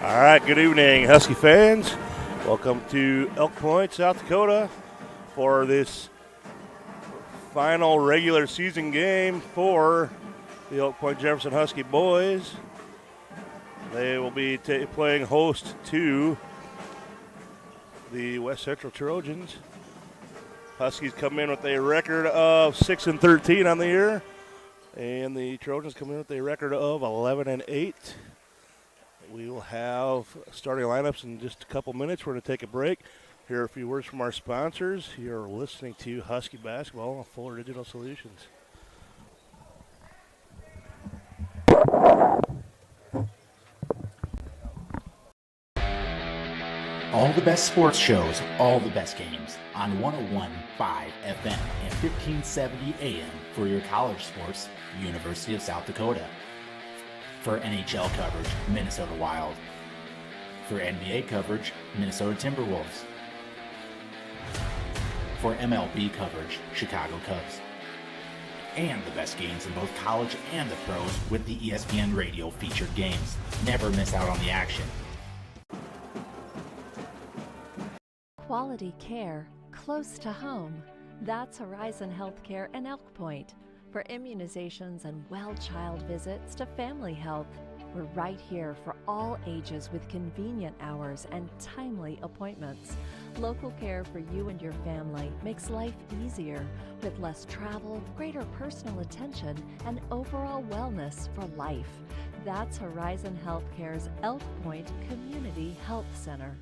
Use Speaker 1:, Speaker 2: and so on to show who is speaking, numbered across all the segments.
Speaker 1: All right, good evening, Husky fans. Welcome to Elk Point, South Dakota for this final regular season game for the Elk Point-Jefferson Husky boys. They will be playing host to the West Central Trojans. Huskies come in with a record of 6-13 on the year, and the Trojans come in with a record of 11-8. We will have starting lineups in just a couple minutes. We're going to take a break. Hear a few words from our sponsors. You're listening to Husky Basketball on Fuller Digital Solutions.
Speaker 2: All the best sports shows, all the best games on 101.5 FM and 1570 AM for your college sports, University of South Dakota. For NHL coverage, Minnesota Wild. For NBA coverage, Minnesota Timberwolves. For MLB coverage, Chicago Cubs. And the best games in both college and the pros with the ESPN Radio featured games. Never miss out on the action.
Speaker 3: Quality care close to home. That's Horizon Healthcare in Elk Point. For immunizations and well-child visits to family health, we're right here for all ages with convenient hours and timely appointments. Local care for you and your family makes life easier with less travel, greater personal attention, and overall wellness for life. That's Horizon Healthcare's Elk Point Community Health Center.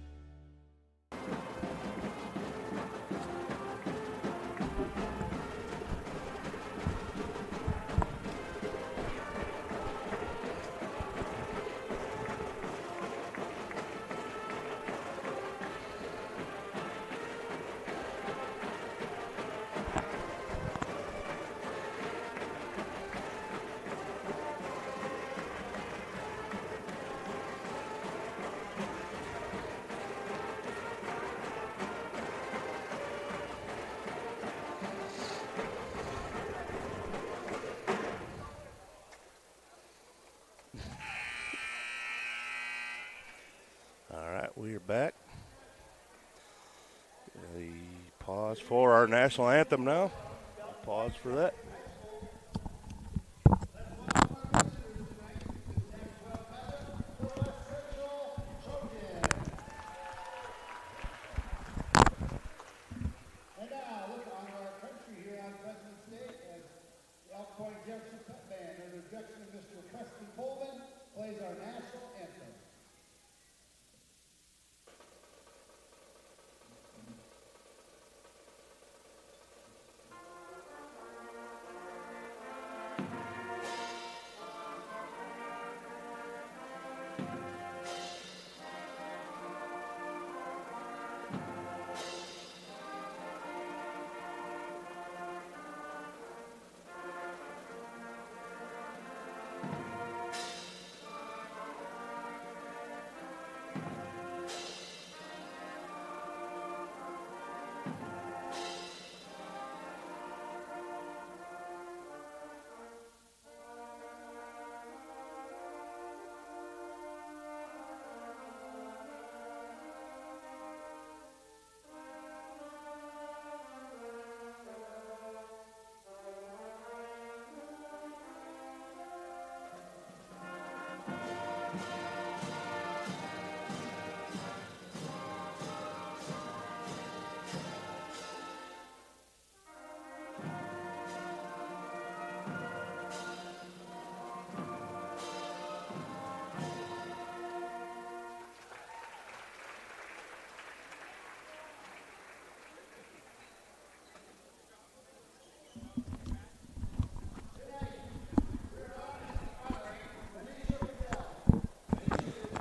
Speaker 1: We are back. The pause for our national anthem now. Pause for that.
Speaker 4: And now, look on our country here on President's Day as the Elk Point-Jefferson Pep Band under the direction of Mr. Preston Coleman plays our national anthem.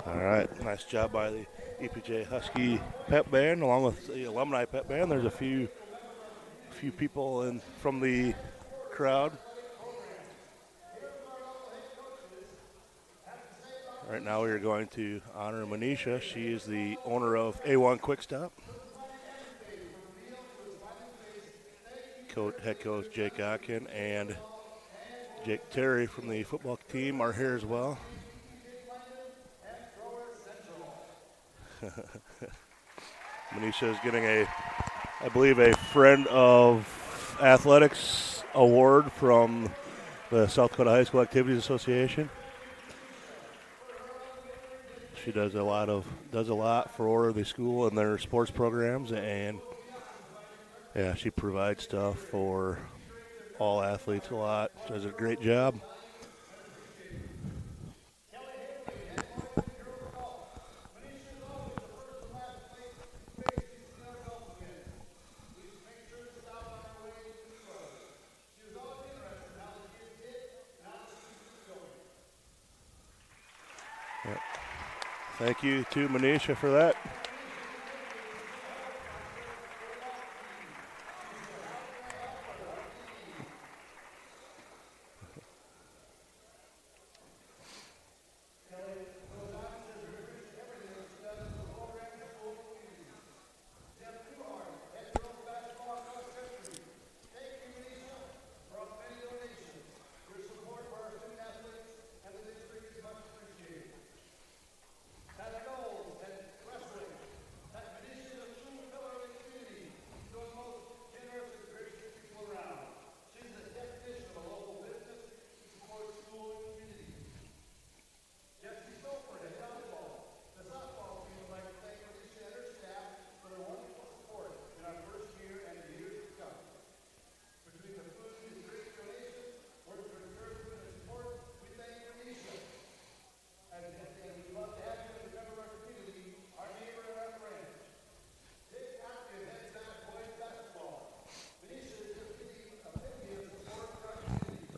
Speaker 1: All right, nice job by the EPJ Husky Pep Band along with the Alumni Pep Band. There's a few people from the crowd. Right now we are going to honor Manisha. She is the owner of A1 Quick Stop. Head coach Jake Atkin and Jake Terry from the football team are here as well. Manisha is getting I believe, a Friend of Athletics award from the South Dakota High School Activities Association. She does a lot for the school and their sports programs, and yeah, she provides stuff for all athletes a lot. Does a great job. Yep. Thank you to Manisha for that.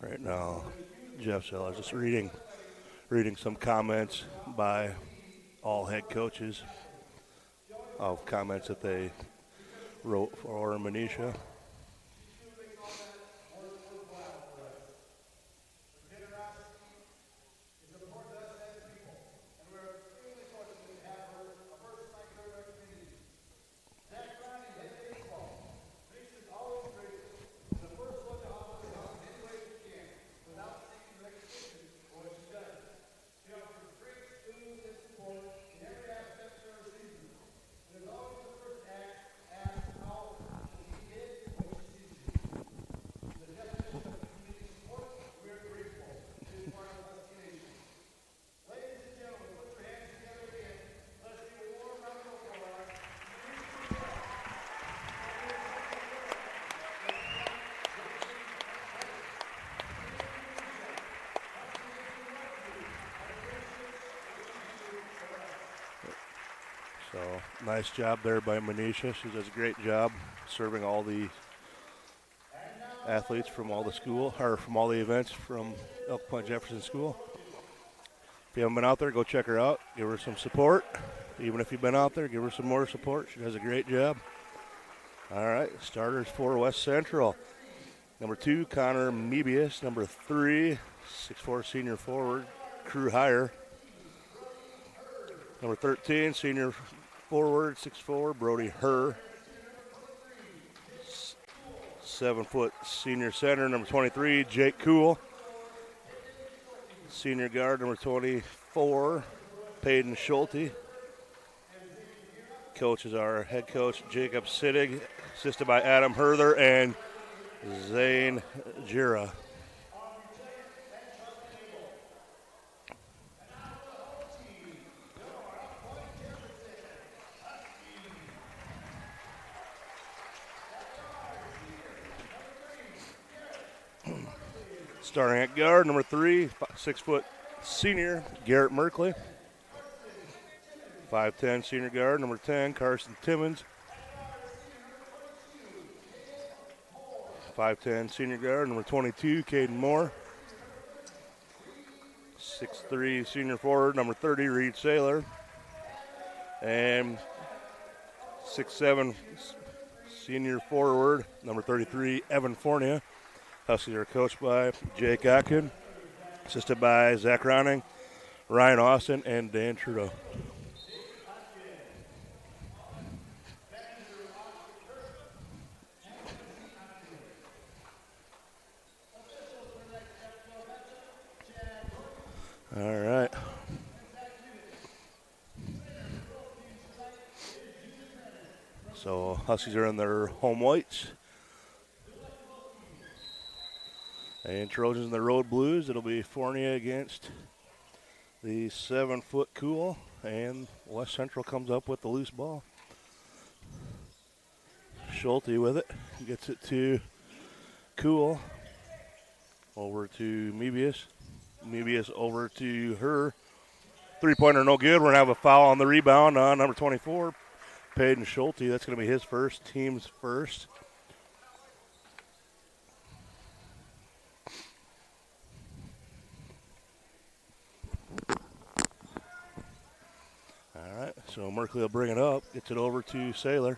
Speaker 1: Right now, Jeff Sellers just reading some comments by all head coaches of comments that they wrote for Manisha. So nice job there by Manisha. She does a great job serving all the athletes from all the school, or from all the events from Elk Point-Jefferson School. If you haven't been out there, go check her out. Give her some support. Even if you've been out there, give her some more support. She does a great job. All right, starters for West Central. Number 2, Connor Mebius. Number 3, 6'4" senior forward, Crew Hire. Number 13, senior forward, 6'4", Brody Herr. 7-foot senior center, number 23, Jake Cool. Senior guard, number 24, Peyton Schulte. Coaches are head coach Jacob Sittig, assisted by Adam Herther and Zane Jira. Starting at guard, number 3, 6-foot senior, Garrett Merkley. 5'10" senior guard, number 10, Carson Timmons. 5'10" senior guard, number 22, Caden Moore. 6'3" senior forward, number 30, Reed Saylor. And 6'7" senior forward, number 33, Evan Fournier. Huskies are coached by Jake Atkin, assisted by Zach Ronning, Ryan Austin, and Dan Trudeau. All right. So Huskies are in their home whites. And Trojans in the road blues. It'll be Fournier against the 7-foot Cool. And West Central comes up with the loose ball. Schulte with it. Gets it to Cool. Over to Mebius. Mebius over to her. Three-pointer no good. We're going to have a foul on the rebound on number 24, Peyton Schulte. That's going to be his first, team's first. All right, so Merkley will bring it up. Gets it over to Saylor.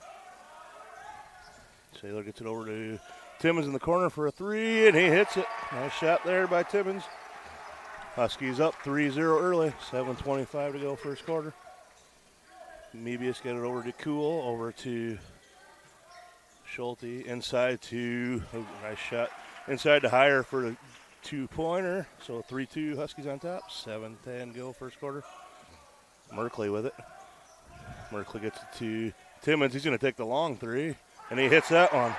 Speaker 1: Saylor gets it over to Timmons in the corner for a three, and he hits it. Nice shot there by Timmons. Huskies up 3-0 early. 7:25 to go first quarter. Mebius get it over to Cool, over to Schulte, inside to, nice shot, inside to Hire for the two-pointer. So 3-2 Huskies on top. 7:10 go first quarter. Merkley with it. Merkley gets it to Timmons. He's going to take the long three, and he hits that one.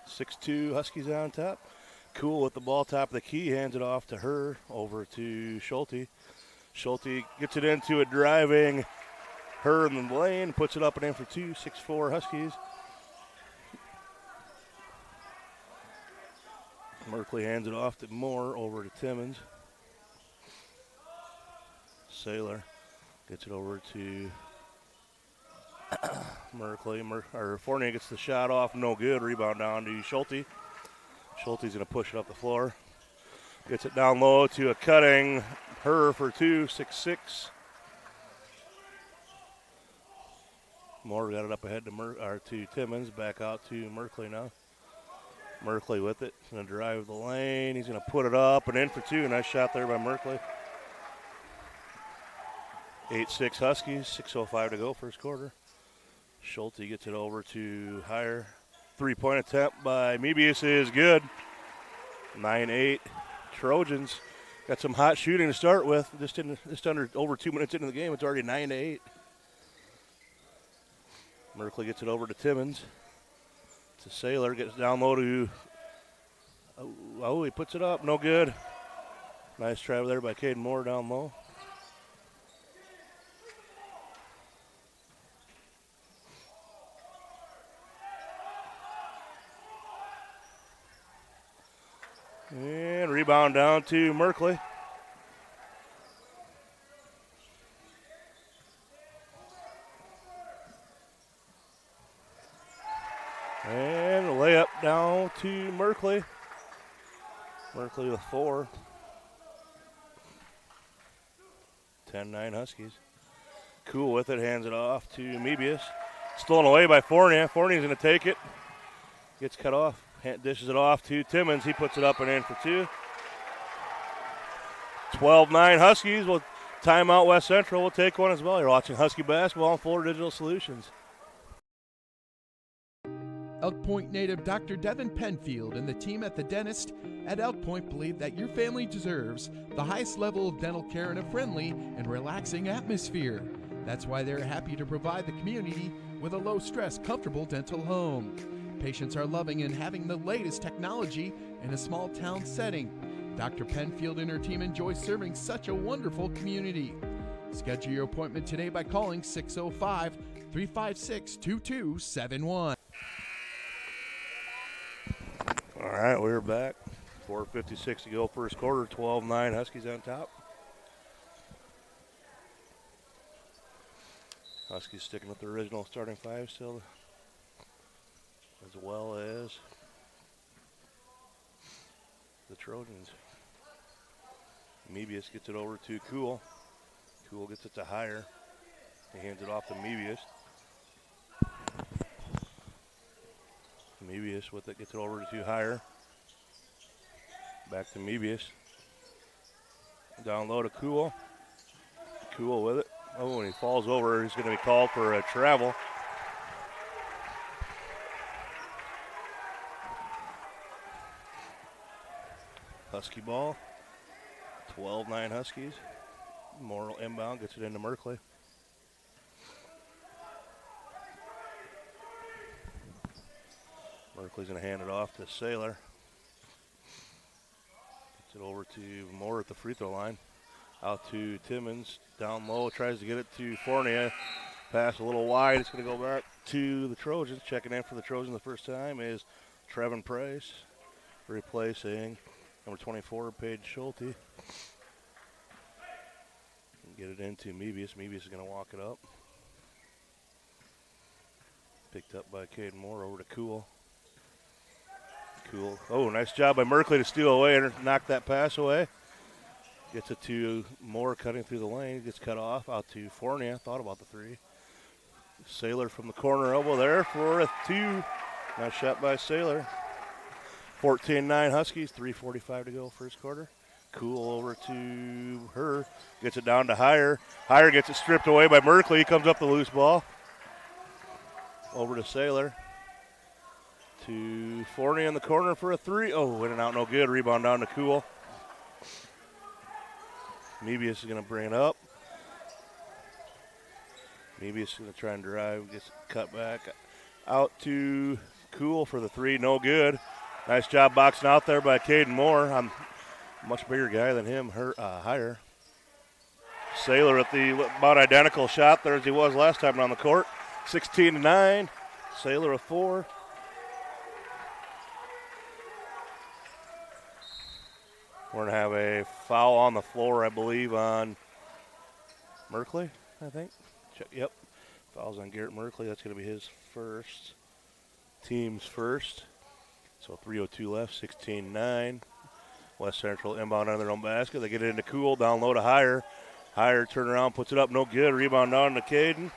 Speaker 1: 6-2 Huskies on top. Cool with the ball top of the key, hands it off to her, over to Schulte. Schulte gets it into a driving her in the lane, puts it up and in for two. 6-4 Huskies. Merkley hands it off to Moore, over to Timmons. Saylor gets it over to Merkley. Fournier gets the shot off, no good. Rebound down to Schulte. Schulte's going to push it up the floor. Gets it down low to a cutting her for two. 6-6. Moore got it up ahead to Timmons. Back out to Merkley now. Merkley with it. He's going to drive the lane. He's going to put it up and in for two. Nice shot there by Merkley. 8-6 Huskies. 6:05 to go first quarter. Schulte gets it over to Hire. Three-point attempt by Mebius is good. 9-8 Trojans. Got some hot shooting to start with. Just under over 2 minutes into the game, it's already 9-8. Merkley gets it over to Timmons. To Saylor, gets down low to. Oh, he puts it up, no good. Nice try there by Caden Moore down low. And rebound down to Merkley. And a layup down to Merkley. Merkley with 4. 10-9 Huskies. Cool with it, hands it off to Mebius. Stolen away by Fournier. Fournier's going to take it. Gets cut off. Dishes it off to Timmons. He puts it up and in for two. 12-9 Huskies. Well, timeout West Central. We'll take one as well. You're watching Husky Basketball on Fuller Digital Solutions.
Speaker 5: Elk Point native Dr. Devin Penfield and the team at The Dentist at Elk Point believe that your family deserves the highest level of dental care in a friendly and relaxing atmosphere. That's why they're happy to provide the community with a low-stress, comfortable dental home. Patients are loving and having the latest technology in a small-town setting. Dr. Penfield and her team enjoy serving such a wonderful community. Schedule your appointment today by calling 605-356-2271.
Speaker 1: All right, we're back. 4:56 to go first quarter. 12-9 Huskies on top. Huskies sticking with the original starting five still, as well as the Trojans. Mebius gets it over to Cool. Cool gets it to Hire. He hands it off to Mebius. Mebius with it, gets it over to Hire. Back to Mebius. Down low to Cool. Cool with it. Oh, and he falls over. He's going to be called for a travel. Husky ball. 12-9 Huskies. Moore inbound, gets it into Merkley. Merkley's going to hand it off to Saylor. Gets it over to Moore at the free throw line. Out to Timmons, down low, tries to get it to Fournier. Pass a little wide, it's going to go back to the Trojans. Checking in for the Trojans the first time is Trevin Price, replacing number 24, Paige Schulte. Get it into Mebius. Mebius is going to walk it up. Picked up by Caden Moore, over to Cool. Cool. Oh, nice job by Merkley to steal away and knock that pass away. Gets it to Moore cutting through the lane. Gets cut off. Out to Fournier. Thought about the three. Saylor from the corner elbow there for a 2. Nice shot by Saylor. 14-9 Huskies. 3:45 to go first quarter. Cool over to her. Gets it down to Heyer. Heyer gets it stripped away by Merkley. He comes up the loose ball. Over to Saylor. To Fournier in the corner for a 3. Oh, in and out, no good. Rebound down to Cool. Mebius is going to bring it up. Mebius is going to try and drive. Gets cut back. Out to Cool for the 3. No good. Nice job boxing out there by Caden Moore. I'm a much bigger guy than him. Higher. Saylor at the about identical shot there as he was last time on the court. 16-9. Saylor a 4. We're going to have a foul on the floor, I believe, on Merkley, I think. Check, yep. Foul's on Garrett Merkley. That's going to be his first. Team's first. So 3:02 left, 16-9. West Central inbound on their own basket. They get it into Cool, down low to Heyer. Heyer turn around, puts it up, no good. Rebound down to Caden.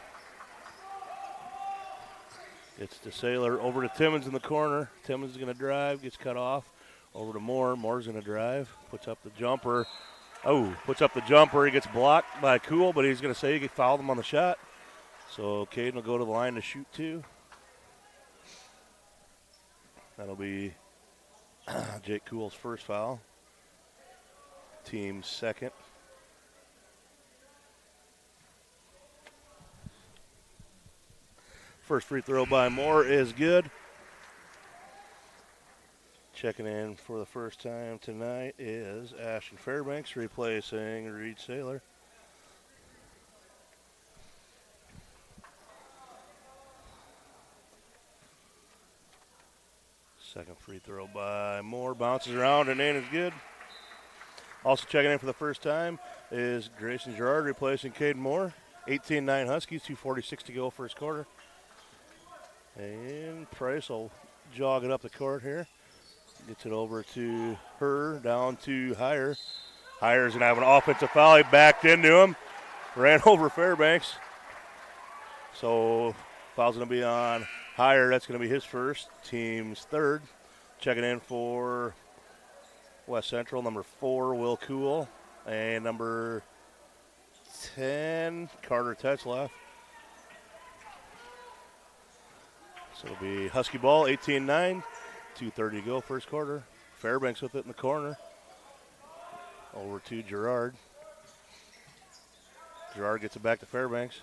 Speaker 1: Gets to Saylor, over to Timmons in the corner. Timmons is going to drive, gets cut off. Over to Moore. Moore's going to drive. Puts up the jumper. Oh, puts up the jumper. He gets blocked by Cool, but he's going to say he fouled him on the shot. So Caden will go to the line to shoot 2. That'll be Jake Cool's first foul. Team's second. First free throw by Moore is good. Checking in for the first time tonight is Ashton Fairbanks, replacing Reed Saylor. Second free throw by Moore, bounces around and in is good. Also checking in for the first time is Grayson Gerard, replacing Caden Moore. 18-9 Huskies, 2:46 to go first quarter. And Price will jog it up the court here. Gets it over to her, down to Heyer. Heyer's going to have an offensive foul. He backed into him, ran over Fairbanks. So foul's going to be on Heyer. That's going to be his first, team's third. Checking in for West Central, number 4, Will Cool. And number 10, Carter Tetzlaff. So it'll be Husky ball, 18-9. 2:30 to go first quarter. Fairbanks with it in the corner. Over to Gerard. Gerard gets it back to Fairbanks.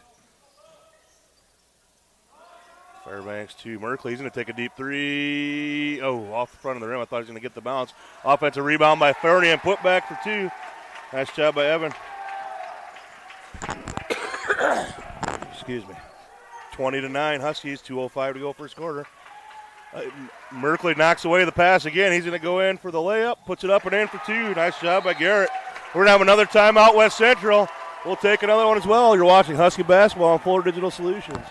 Speaker 1: Fairbanks to Merkley. He's going to take a deep 3. Oh, off the front of the rim. I thought he was going to get the bounce. Offensive rebound by Fournier and put back for 2. Nice job by Evan. Excuse me. 20-9 Huskies. 2:05 to go first quarter. Merkley knocks away the pass again. He's going to go in for the layup, puts it up and in for 2. Nice job by Garrett. We're going to have another timeout, West Central. We'll take another one as well. You're watching Husky Basketball on Fuller Digital Solutions.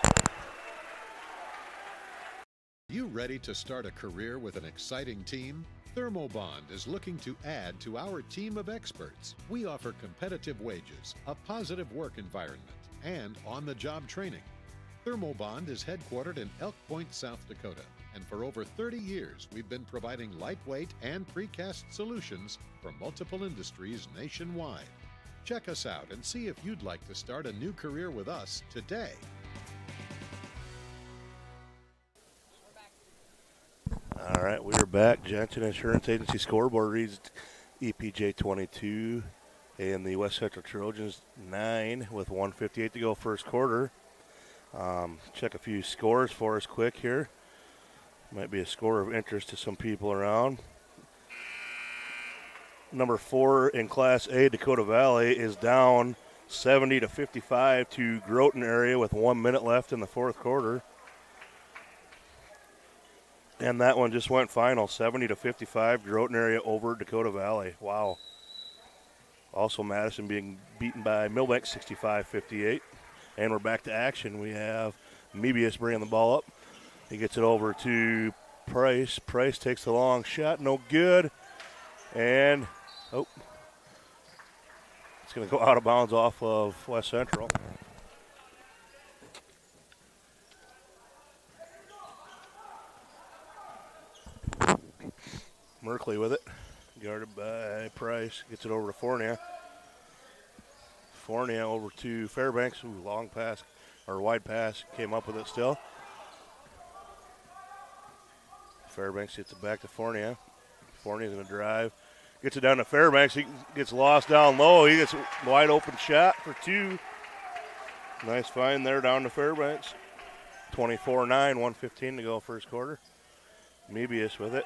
Speaker 6: You ready to start a career with an exciting team? Thermobond is looking to add to our team of experts. We offer competitive wages, a positive work environment, and on-the-job training. Thermobond is headquartered in Elk Point, South Dakota. And for over 30 years, we've been providing lightweight and precast solutions for multiple industries nationwide. Check us out and see if you'd like to start a new career with us today.
Speaker 1: All right, we are back. Jensen Insurance Agency scoreboard reads EPJ 22, And the West Central Trojans 9 with 1:58 to go first quarter. Check a few scores for us quick here. Might be a score of interest to some people around. Number 4 in Class A, Dakota Valley, is down 70-55 to Groton area with 1 minute left in the fourth quarter. And that one just went final, 70-55, Groton area over Dakota Valley. Wow. Also Madison being beaten by Millbank 65-58. And we're back to action. We have Mebius bringing the ball up. He gets it over to Price. Price takes the long shot, no good. And, it's going to go out of bounds off of West Central. Merkley with it, guarded by Price. Gets it over to Fournier. Fournier over to Fairbanks. Ooh, long pass, or wide pass. Came up with it still. Fairbanks gets it back to Fournier. Fournier's going to drive. Gets it down to Fairbanks. He gets lost down low. He gets a wide open shot for 2. Nice find there down to Fairbanks. 24-9, 1:15 to go first quarter. Mebius with it.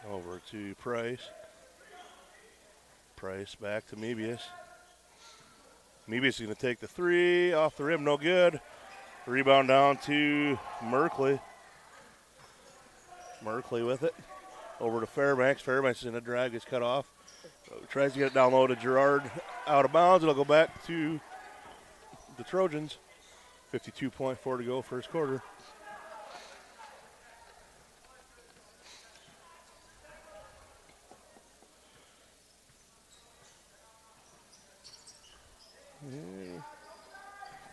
Speaker 1: Over to Price. Price back to Mebius. Mebius is going to take the 3 off the rim, no good. Rebound down to Merkley. Merkley with it. Over to Fairbanks. Fairbanks is going to drag, gets cut off. Tries to get it down low to Gerard. Out of bounds. It'll go back to the Trojans. 52.4 to go first quarter.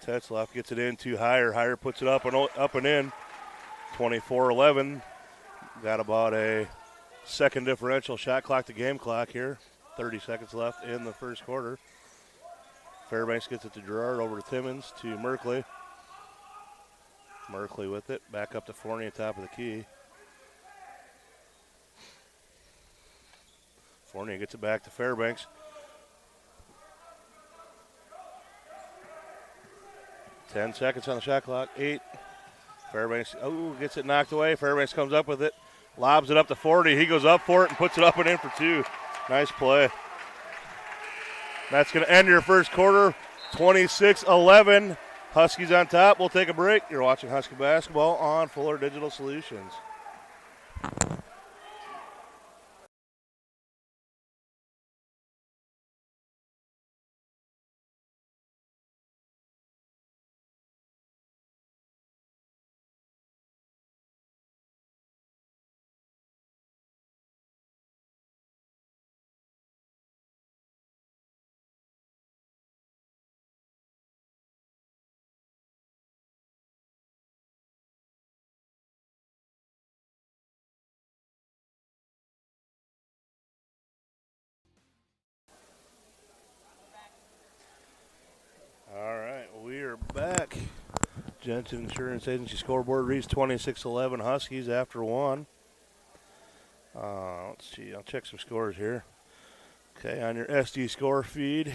Speaker 1: Tetzlaff gets it in to Heyer. Heyer puts it up and in. 24-11. Got about a second differential shot clock to game clock here. 30 seconds left in the first quarter. Fairbanks gets it to Gerard, over to Timmons, to Merkley. Merkley with it. Back up to Fournier, top of the key. Fournier gets it back to Fairbanks. 10 seconds on the shot clock. 8. Fairbanks, gets it knocked away. Fairbanks comes up with it. Lobs it up to 40. He goes up for it and puts it up and in for 2. Nice play. That's going to end your first quarter. 26-11. Huskies on top. We'll take a break. You're watching Husky basketball on Fuller Digital Solutions. All right, we are back. Jensen Insurance Agency scoreboard reads 26-11 Huskies after 1. Let's see, I'll check some scores here. Okay, on your SD score feed,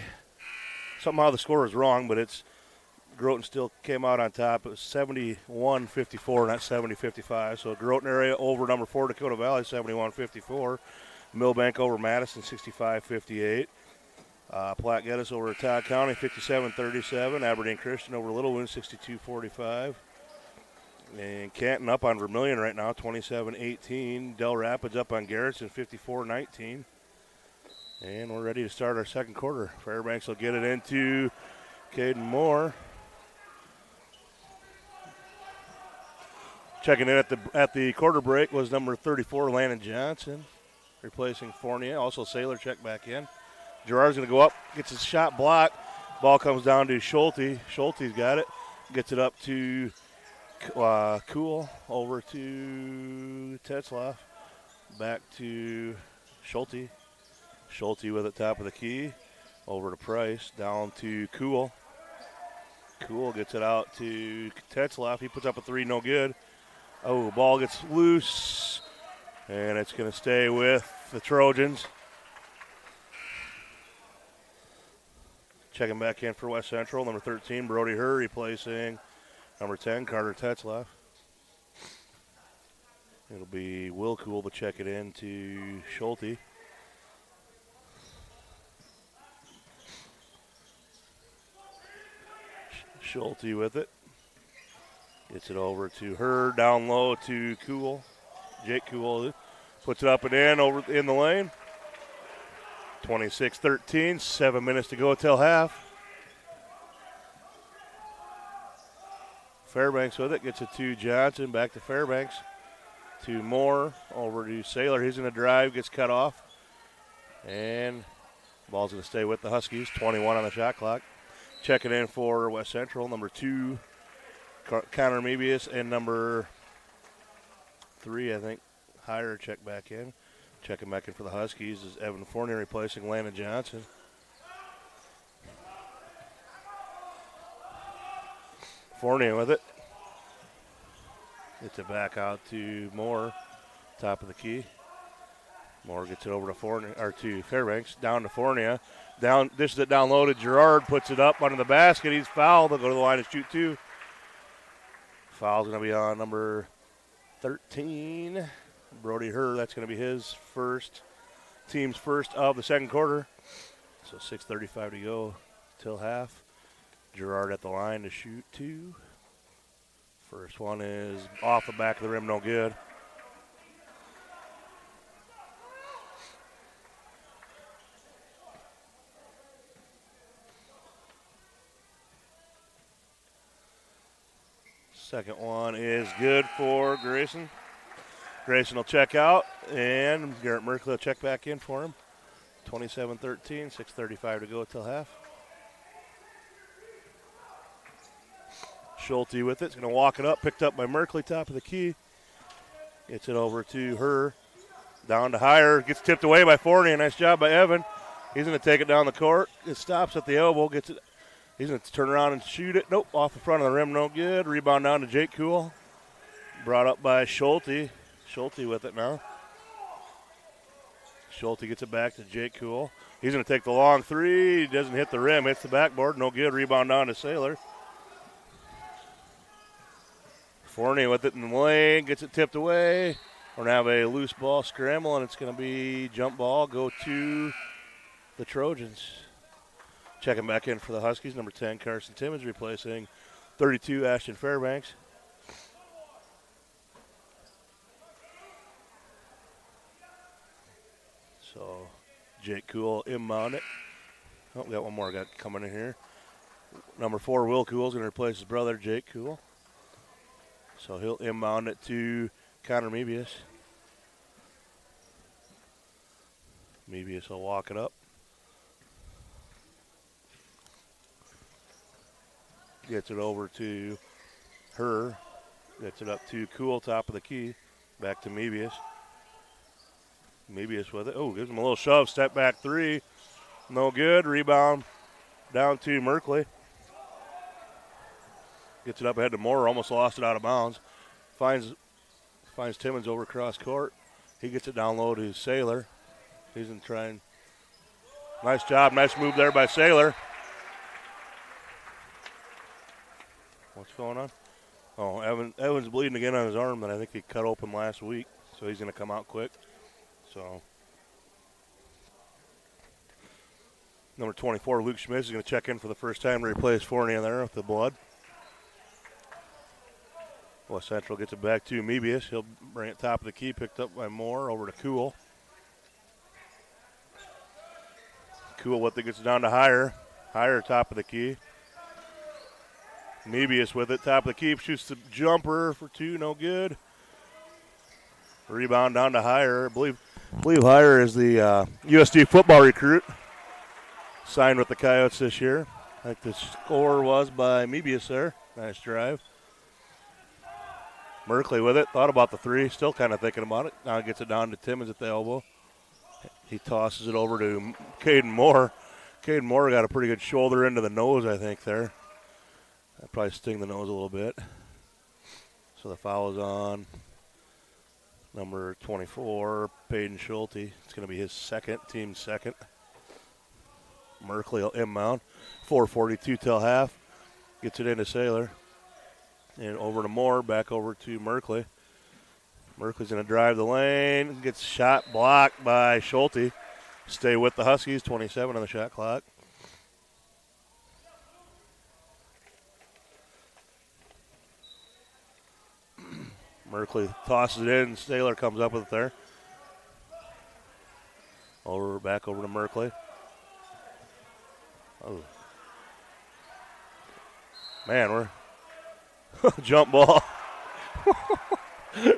Speaker 1: somehow the score is wrong, but it's Groton still came out on top. It was 71-54, not 70-55. So Groton area over number 4 Dakota Valley, 71-54. Millbank over Madison, 65-58. Platte Geddes over Todd County, 57-37. Aberdeen Christian over Little Wound, 62-45. And Canton up on Vermilion right now, 27-18. Del Rapids up on Garrettson, 54-19. And we're ready to start our second quarter. Fairbanks will get it into Caden Moore. Checking in at the quarter break was number 34, Landon Johnson, replacing Fournier. Also Saylor checked back in. Gerard's going to go up, gets his shot blocked. Ball comes down to Schulte. Schulte's got it. Gets it up to Cool, over to Tetzlaff. Back to Schulte. Schulte with it top of the key. Over to Price, down to Cool. Cool gets it out to Tetzlaff. He puts up a 3, no good. Oh, ball gets loose, and it's going to stay with the Trojans. Checking back in for West Central, number 13, Brody Herr, replacing number 10, Carter Tetzlaff. It'll be Will Cool to check it in to Schulte. Schulte with it. Gets it over to Herr, down low to Cool. Jake Cool puts it up and in, over in the lane. 26-13, 7 minutes to go till half. Fairbanks with it, gets it to Johnson, back to Fairbanks. To Moore, over to Saylor. He's going to drive, gets cut off. And ball's going to stay with the Huskies, 21 on the shot clock. Checking in for West Central, number 2, Connor Mebius, and number 3, I think, Higher check back in. Checking back in for the Huskies is Evan Fournier replacing Landon Johnson. Fournier with it. Gets it back out to Moore, top of the key. Moore gets it over to Fournier, or to Fairbanks, down to Fournier. Dishes it down low to Gerard, puts it up under the basket. He's fouled. They'll go to the line to shoot 2. Foul's going to be on number 13, Brody Herr. That's going to be his first, team's first of the second quarter. So 6:35 to go till half. Gerard at the line to shoot 2. First one is off the back of the rim, no good. Second one is good for Grayson. Grayson will check out, and Garrett Merkley will check back in for him. 27-13, 6:35 to go till half. Schulte with it. He's going to walk it up. Picked up by Merkley, top of the key. Gets it over to Herr. Down to Higher. Gets tipped away by Fournier. Nice job by Evan. He's going to take it down the court. It stops at the elbow. Gets it. He's going to turn around and shoot it. Nope. Off the front of the rim. No good. Rebound down to Jake Cool. Brought up by Schulte. Schulte with it now. Schulte gets it back to Jake Cool. He's going to take the long 3. He doesn't hit the rim. Hits the backboard. No good. Rebound down to Saylor. Fournier with it in the lane, gets it tipped away. We're going to have a loose ball scramble, and it's going to be jump ball, go to the Trojans. Checking back in for the Huskies, number 10, Carson Timmons, replacing 32, Ashton Fairbanks. So Jake Cool inbound it. Oh, we got one more coming in here. Number 4, Will Cool is going to replace his brother, Jake Cool. So he'll inbound it to Connor Mebius. Mebius will walk it up. Gets it over to Herr. Gets it up to Cool, top of the key. Back to Mebius. Mebius with it. Oh, gives him a little shove. Step back 3. No good. Rebound down to Merkley. Gets it up ahead to Moore, almost lost it out of bounds. Finds Timmons over cross court. He gets it down low to Saylor. He's in trying. Nice job, nice move there by Saylor. What's going on? Oh, Evan's bleeding again on his arm that I think he cut open last week, so he's going to come out quick. So number 24, Luke Schmitz, is going to check in for the first time to replace Fournier there with the blood. West Central gets it back to Mebius. He'll bring it top of the key, picked up by Moore, over to Cool. Cool with it, gets it down to Higher. Higher, top of the key. Mebius with it, top of the key, shoots the jumper for 2, no good. Rebound down to Higher. I believe Higher is the USD football recruit. Signed with the Coyotes this year. I think the score was by Mebius there. Nice drive. Merkley with it, thought about the 3, still kind of thinking about it. Now he gets it down to Timmons at the elbow. He tosses it over to Caden Moore. Caden Moore got a pretty good shoulder into the nose, I think, there. That probably sting the nose a little bit. So the foul is on number 24, Peyton Schulte. It's going to be his second, team's second. Merkley will inbound. 4:42 till half. Gets it into Saylor. And over to Moore, back over to Merkley. Merkley's going to drive the lane. Gets shot blocked by Schulte. Stay with the Huskies, 27 on the shot clock. Merkley tosses it in. Saylor comes up with it there. Back over to Merkley. Oh. Man, we're jump ball.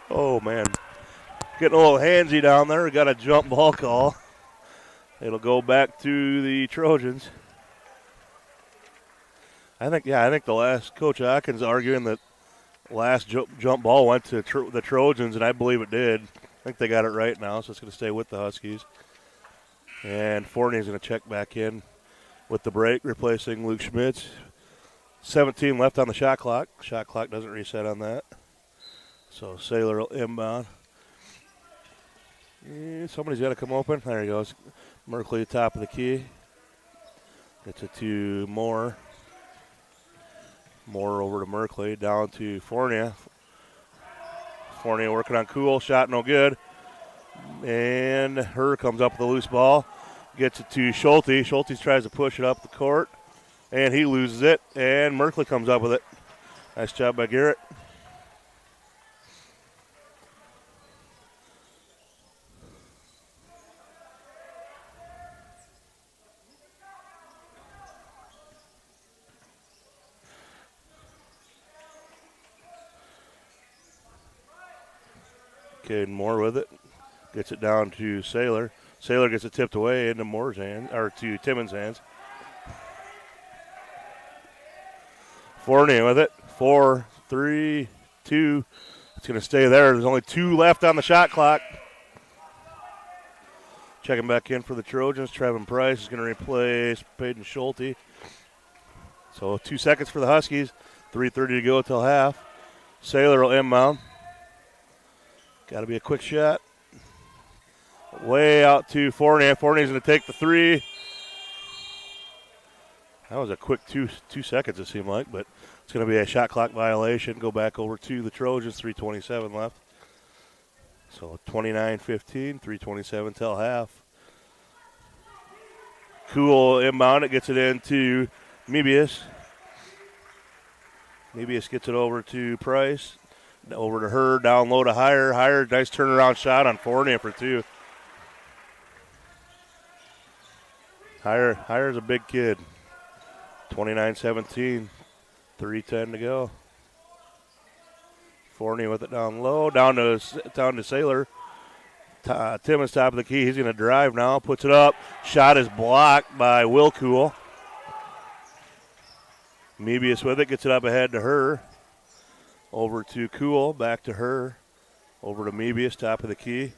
Speaker 1: Oh, man. Getting a little handsy down there. We got a jump ball call. It'll go back to the Trojans. I think the last Coach Atkins arguing that last jump ball went to the Trojans, and I believe it did. I think they got it right now, so it's going to stay with the Huskies. And Fournier's going to check back in with the break, replacing Luke Schmitz. 17 left on the shot clock. Shot clock doesn't reset on that. So Saylor will inbound. Somebody's got to come open. There he goes. Merkley, top of the key. Gets it to Moore. Moore over to Merkley. Down to Fournier. Fournier working on Cool. Shot no good. And Herr comes up with a loose ball. Gets it to Schulte. Schulte tries to push it up the court. And he loses it. And Merkley comes up with it. Nice job by Garrett. Caden Moore with it. Gets it down to Saylor. Saylor gets it tipped away into Moore's hand, or to Timmons' hands. Fournier with it. 4, 3, 2. It's going to stay there. There's only 2 left on the shot clock. Checking back in for the Trojans. Trevin Price is going to replace Peyton Schulte. So 2 seconds for the Huskies. 3:30 to go till half. Saylor will inbound. Got to be a quick shot. Way out to Fournier. Fournier's going to take the 3. That was a quick 2 seconds, it seemed like, but it's going to be a shot clock violation. Go back over to the Trojans. 3:27 left. So 29-15, 3:27 till half. Cool inbound. It gets it into Mebius. Mebius gets it over to Price. Over to Herr, down low to Heyer. Heyer, nice turnaround shot on Fournier for 2. Heyer's a big kid. 29-17, 3:10 to go. Fournier with it down low, down to Saylor. Timmons top of the key. He's going to drive now. Puts it up. Shot is blocked by Will Cool. Mebius with it. Gets it up ahead to Herr. Over to Cool. Back to Herr. Over to Mebius, top of the key.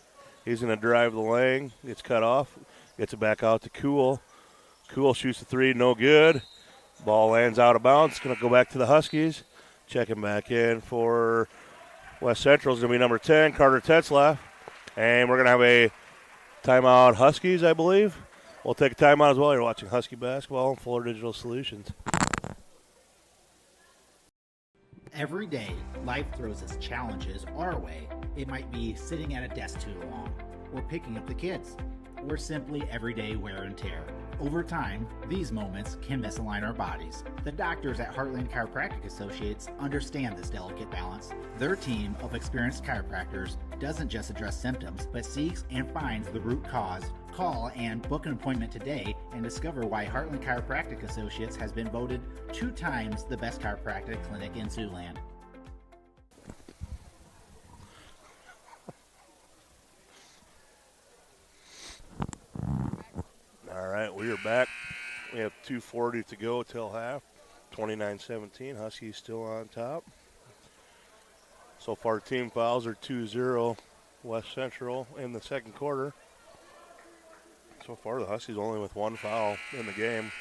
Speaker 1: He's going to drive the lane. Gets cut off. Gets it back out to Cool. Cool shoots the 3. No good. Ball lands out of bounds. Going to go back to the Huskies. Checking back in for West Central is going to be number 10, Carter Tetzlaff. And we're going to have a timeout Huskies, I believe. We'll take a timeout as well. You're watching Husky Basketball on Fuller Digital Solutions.
Speaker 2: Every day, life throws its challenges our way. It might be sitting at a desk too long, or picking up the kids, or simply everyday wear and tear. Over time, these moments can misalign our bodies. The doctors at Heartland Chiropractic Associates understand this delicate balance. Their team of experienced chiropractors doesn't just address symptoms, but seeks and finds the root cause. Call and book an appointment today and discover why Heartland Chiropractic Associates has been voted 2 times the best chiropractic clinic in Siouxland.
Speaker 1: All right, we are back. We have 2:40 to go till half. 29-17. Huskies still on top. So far, team fouls are 2-0 West Central in the second quarter. So far, the Huskies only with 1 foul in the game.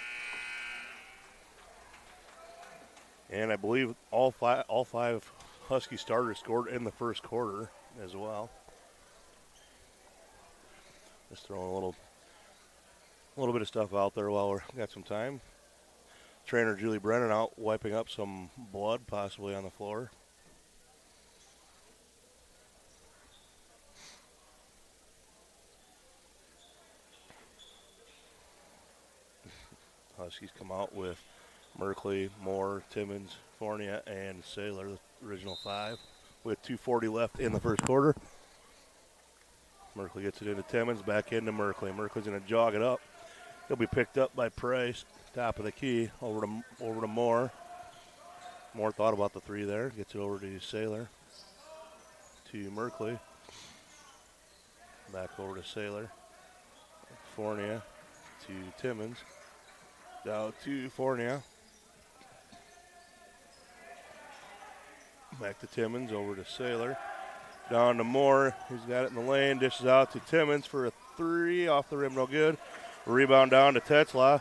Speaker 1: And I believe all five Husky starters scored in the first quarter as well. Just throwing a little A little bit of stuff out there while we got some time. Trainer Julie Brennan out wiping up some blood possibly on the floor. Huskies come out with Merkley, Moore, Timmons, Fournier, and Saylor, the original 5, with 2:40 left in the first quarter. Merkley gets it into Timmons, back into Merkley. Merkley's going to jog it up. He'll be picked up by Price, top of the key, over to Moore. Moore thought about the 3 there, gets it over to Saylor, to Merkley. Back over to Saylor. Fournier to Timmons. Down to Fournier. Back to Timmons, over to Saylor. Down to Moore. He's got it in the lane. Dishes out to Timmons for a 3. Off the rim, no good. Rebound down to Tetzlaff.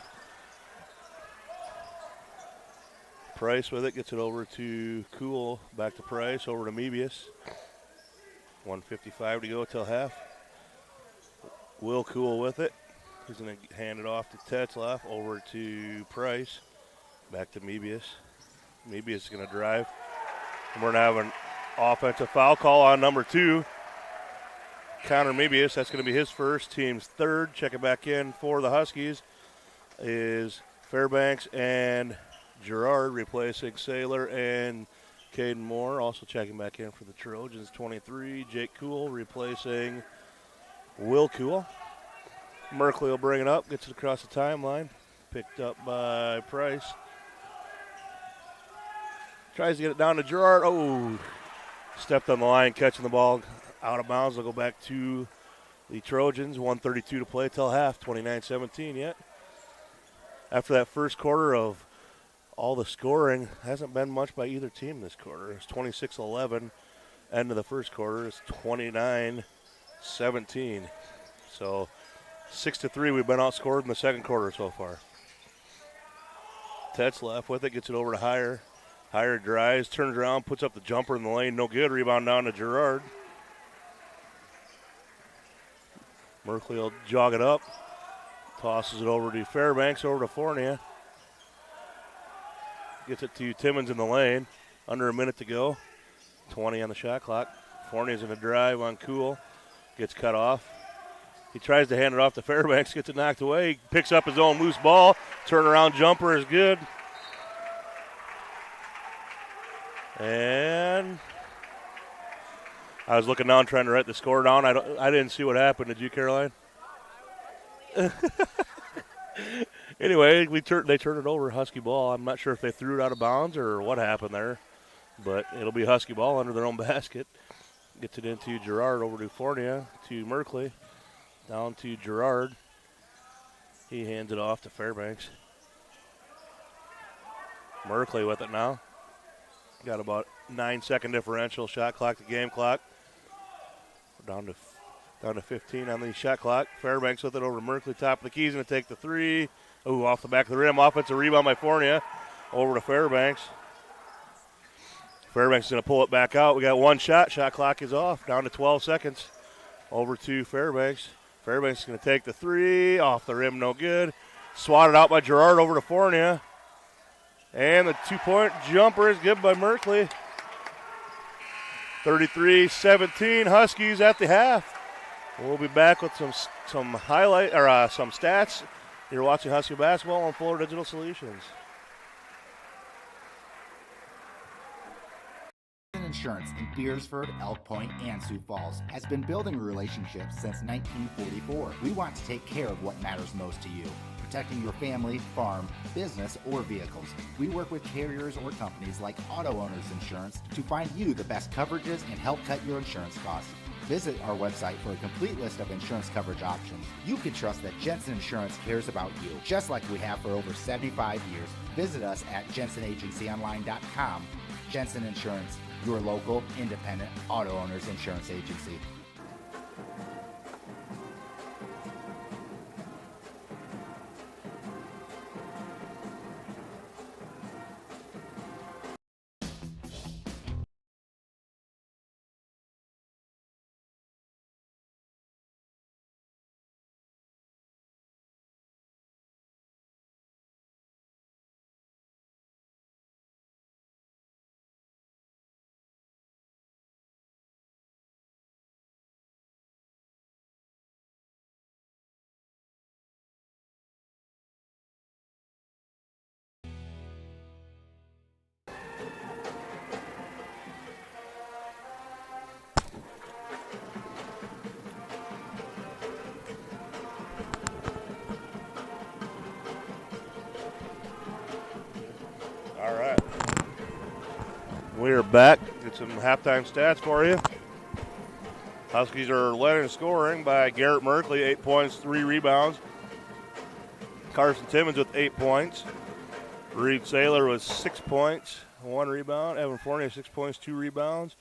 Speaker 1: Price with it. Gets it over to Cool. Back to Price. Over to Mebius. 1:55 to go till half. Will Cool with it. He's going to hand it off to Tetzlaff. Over to Price. Back to Mebius. Mebius is going to drive. And we're going to have an offensive foul call on number 2. Connor Mebius, that's going to be his first, team's 3rd. Check it back in for the Huskies is Fairbanks and Gerard, replacing Saylor and Caden Moore. Also checking back in for the Trojans, 23. Jake Cool replacing Will Cool. Merkley will bring it up, gets it across the timeline. Picked up by Price. Tries to get it down to Gerard. Oh, stepped on the line, catching the ball out of bounds. They'll go back to the Trojans. 1:32 to play till half, 29-17 yet. After that first quarter of all the scoring, hasn't been much by either team this quarter. It's 26-11. End of the first quarter is 29-17. So 6-3, we've been outscored in the second quarter so far. Tetzlaff with it, gets it over to Heyer. Heyer drives, turns around, puts up the jumper in the lane. No good. Rebound down to Gerard. Merkley will jog it up. Tosses it over to Fairbanks, over to Fournier. Gets it to Timmons in the lane. Under a minute to go. 20 on the shot clock. Fournier's in a drive on Cool. Gets cut off. He tries to hand it off to Fairbanks. Gets it knocked away. He picks up his own loose ball. Turnaround jumper is good. And I was looking down trying to write the score down. I didn't see what happened. Did you, Caroline? Anyway, they turned it over, Husky ball. I'm not sure if they threw it out of bounds or what happened there, but it'll be Husky ball under their own basket. Gets it into Gerard, over to Fournier, to Merkley, down to Gerard. He hands it off to Fairbanks. Merkley with it now. Got about 9-second differential, shot clock to game clock. We're down to 15 on the shot clock. Fairbanks with it over to Merkley, top of the key. He's going to take the 3. Ooh, off the back of the rim. Offensive rebound by Fournier. Over to Fairbanks. Fairbanks is going to pull it back out. We got one shot. Shot clock is off. Down to 12 seconds. Over to Fairbanks. Fairbanks is going to take the 3. Off the rim, no good. Swatted out by Gerard, over to Fournier. And the 2-point jumper is good by Merkley. 33-17, Huskies at the half. We'll be back with some highlight or some stats. You're watching Husky basketball on Fuller Digital Solutions.
Speaker 2: Insurance in Beersford, Elk Point, and Sioux Falls has been building relationships since 1944. We want to take care of what matters most to you, protecting your family, farm, business, or vehicles. We work with carriers or companies like Auto Owners Insurance to find you the best coverages and help cut your insurance costs. Visit our website for a complete list of insurance coverage options. You can trust that Jensen Insurance cares about you, just like we have for over 75 years. Visit us at jensenagencyonline.com. Jensen Insurance, your local, independent auto owners insurance agency.
Speaker 1: We are back. Get some halftime stats for you. Huskies are led in scoring by Garrett Merkley, 8 points, 3 rebounds. Carson Timmons with 8 points. Reed Saylor with 6 points, 1 rebound. Evan Fournier, 6 points, 2 rebounds.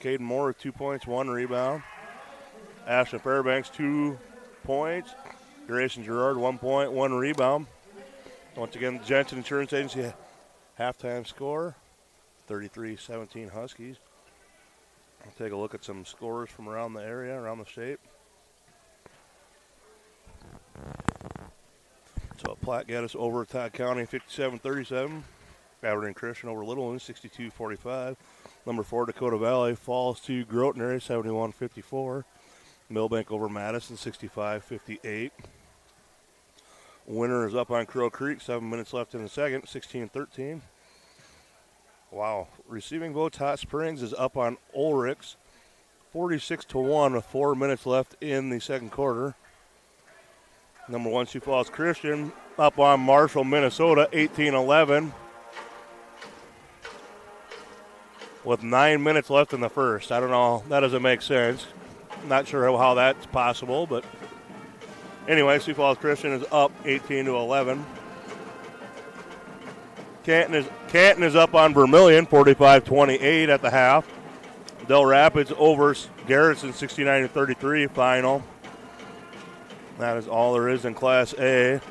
Speaker 1: Caden Moore with 2 points, 1 rebound. Ashton Fairbanks, 2 points. Grayson Gerard, 1 point, 1 rebound. Once again, Jensen Insurance Agency halftime score, 33-17 Huskies. We'll take a look at some scores from around the area, around the state. So Platte got us over Todd County, 57-37. Aberdeen Christian over Littleton, 62-45. Number 4, Dakota Valley falls to Groton area, 71-54. Millbank over Madison, 65-58. Winner is up on Crow Creek, 7 minutes left in the second, 16-13. Wow. Receiving votes, Hot Springs is up on Ulrichs, 46-1 with 4 minutes left in the second quarter. Number 1, Sioux Falls Christian up on Marshall, Minnesota, 18-11. With 9 minutes left in the first. I don't know. That doesn't make sense. Not sure how that's possible, but anyway, Sioux Falls Christian is up 18-11. Canton is up on Vermilion, 45-28 at the half. Del Rapids over Garrison, 69-33 final. That is all there is in Class A.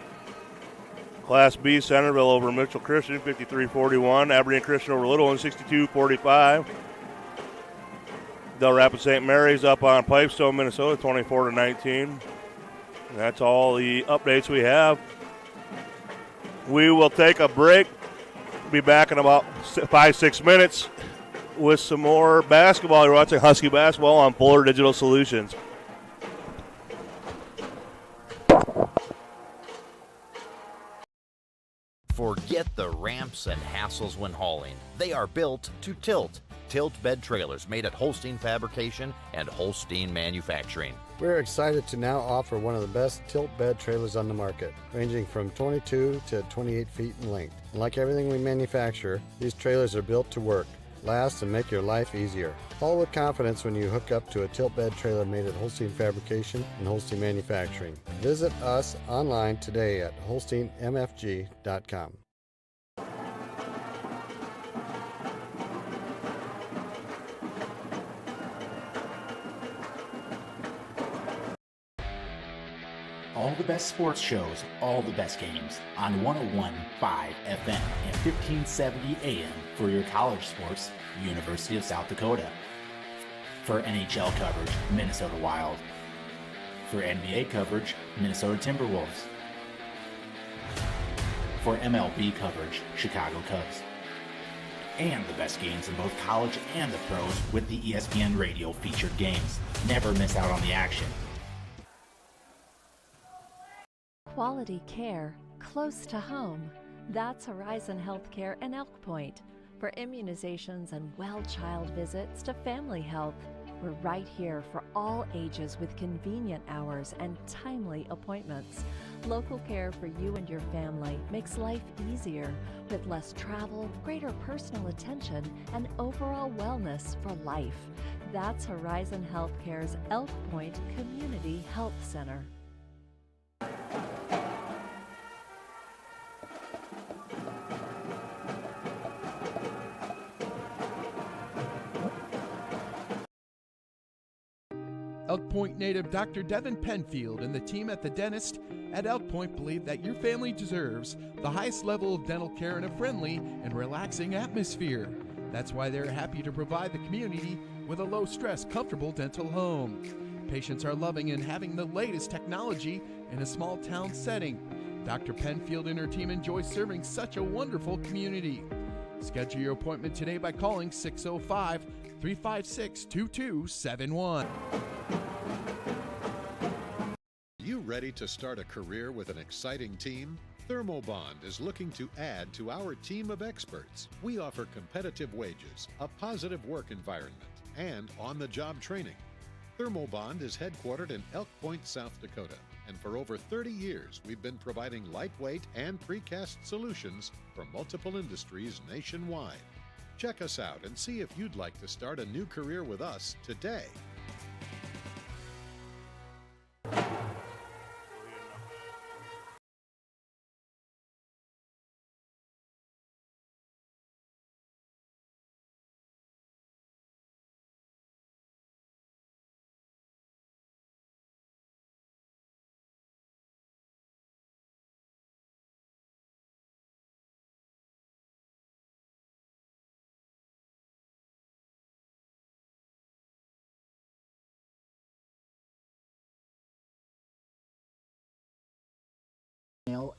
Speaker 1: Class B, Centerville over Mitchell Christian, 53-41. Aberdeen Christian over Littleton, 62-45. Del Rapids St. Mary's up on Pipestone, Minnesota, 24-19. That's all the updates we have. We will take a break. Be back in about 5-6 minutes with some more basketball. You're watching Husky basketball on Fuller Digital Solutions.
Speaker 7: Forget the ramps and hassles when hauling. They are built to tilt. Tilt bed trailers made at Holstein Fabrication and Holstein Manufacturing.
Speaker 8: We're excited to now offer one of the best tilt bed trailers on the market, ranging from 22 to 28 feet in length. And like everything we manufacture, these trailers are built to work, last, and make your life easier. Haul with confidence when you hook up to a tilt bed trailer made at Holstein Fabrication and Holstein Manufacturing. Visit us online today at holsteinmfg.com.
Speaker 2: All the best sports shows, all the best games on 101.5 FM and 1570 AM for your college sports, University of South Dakota. For NHL coverage, Minnesota Wild. For NBA coverage, Minnesota Timberwolves. For MLB coverage, Chicago Cubs. And the best games in both college and the pros with the ESPN Radio featured games. Never miss out on the action.
Speaker 3: Quality care close to home. That's Horizon Healthcare in Elk Point. For immunizations and well-child visits to family health, we're right here for all ages with convenient hours and timely appointments. Local care for you and your family makes life easier with less travel, greater personal attention, and overall wellness for life. That's Horizon Healthcare's Elk Point Community Health Center.
Speaker 5: Elk Point native Dr. Devin Penfield and the team at the dentist at Elk Point believe that your family deserves the highest level of dental care in a friendly and relaxing atmosphere. That's why they're happy to provide the community with a low-stress, comfortable dental home. Patients are loving and having the latest technology in a small-town setting. Dr. Penfield and her team enjoy serving such a wonderful community. Schedule your appointment today by calling 605-356-2271.
Speaker 6: You ready to start a career with an exciting team? Thermobond is looking to add to our team of experts. We offer competitive wages, a positive work environment, and on-the-job training. Thermobond is headquartered in Elk Point, South Dakota, and for over 30 years we've been providing lightweight and precast solutions for multiple industries nationwide. Check us out and see if you'd like to start a new career with us today.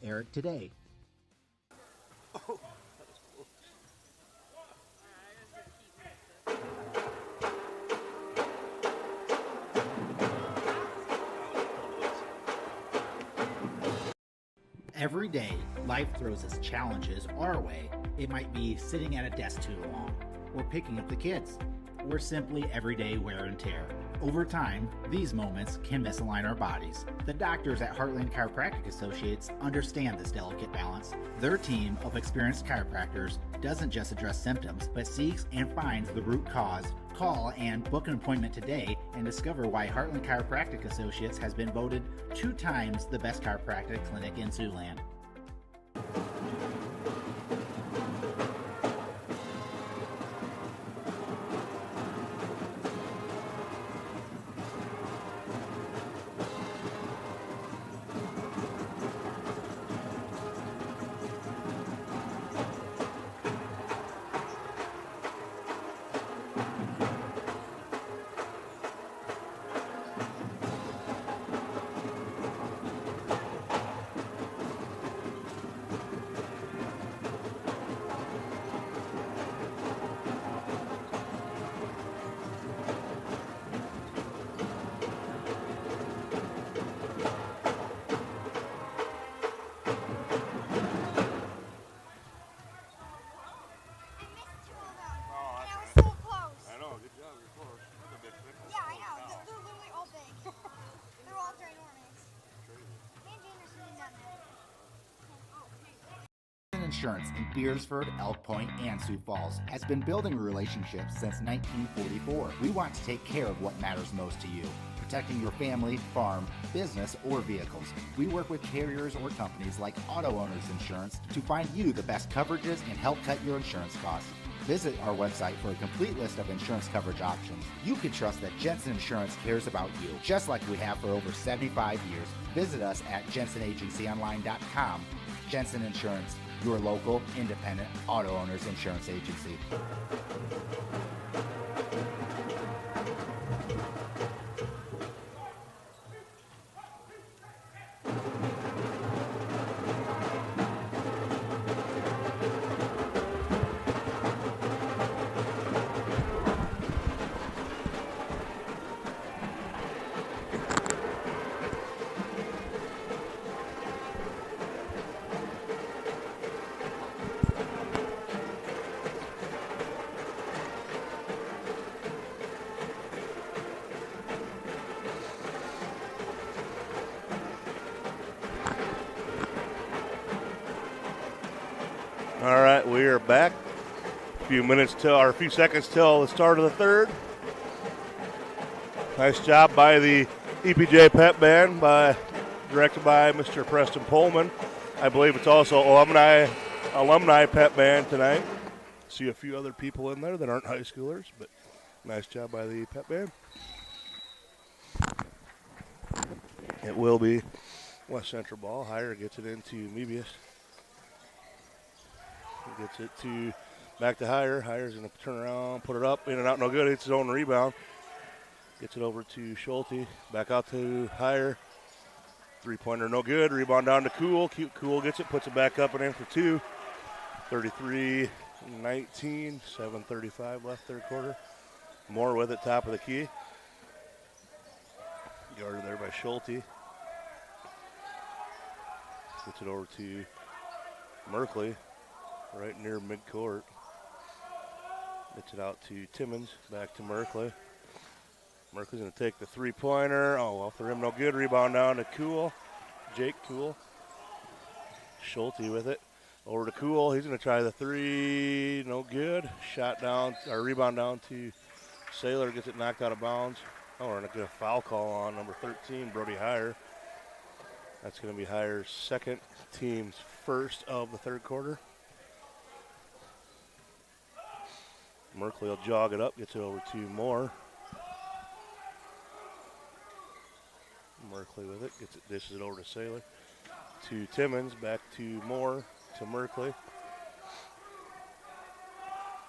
Speaker 2: Eric today. Every day, life throws its challenges our way. It might be sitting at a desk too long, or picking up the kids, or simply everyday wear and tear. Over time, these moments can misalign our bodies. The doctors at Heartland Chiropractic Associates understand this delicate balance. Their team of experienced chiropractors doesn't just address symptoms, but seeks and finds the root cause. Call and book an appointment today and discover why Heartland Chiropractic Associates has been voted 2 times the best chiropractic clinic in Siouxland. Insurance in Beersford, Elk Point, and Sioux Falls has been building relationships since 1944. We want to take care of what matters most to you, protecting your family, farm, business, or vehicles. We work with carriers or companies like Auto Owners Insurance to find you the best coverages and help cut your insurance costs. Visit our website for a complete list of insurance coverage options. You can trust that Jensen Insurance cares about you, just like we have for over 75 years. Visit us at jensenagencyonline.com. Jensen Insurance, your local, independent auto owners insurance agency.
Speaker 1: All right, we are back. A few seconds till the start of the third. Nice job by the EPJ Pep Band, directed by Mr. Preston Pullman. I believe it's also alumni pep band tonight. See a few other people in there that aren't high schoolers, but nice job by the pep band. It will be West Central ball. Hire gets it into Mebius. Gets it back to Hire. Hire's going to turn around, put it up, in and out, no good. It's his own rebound. Gets it over to Schulte. Back out to Hire. Three-pointer, no good. Rebound down to Cool. Cool gets it, puts it back up and in for 2. 33-19, 7:35 left third quarter. Moore with it, top of the key. Guarded there by Schulte. Gets it over to Merkley. Right near midcourt. Gets it out to Timmons. Back to Merkley. Merkley's going to take the three-pointer. Oh, off the rim, no good. Rebound down to Cool. Jake Cool. Schulte with it. Over to Cool. He's going to try the three. No good. Shot down, or rebound down to Saylor. Gets it knocked out of bounds. Oh, we're going to get a foul call on number 13, Brody Heyer. That's going to be Heyer's second, team's first of the third quarter. Merkley will jog it up, gets it over to Moore. Merkley with it, gets it, dishes it over to Saylor. To Timmons, back to Moore, to Merkley.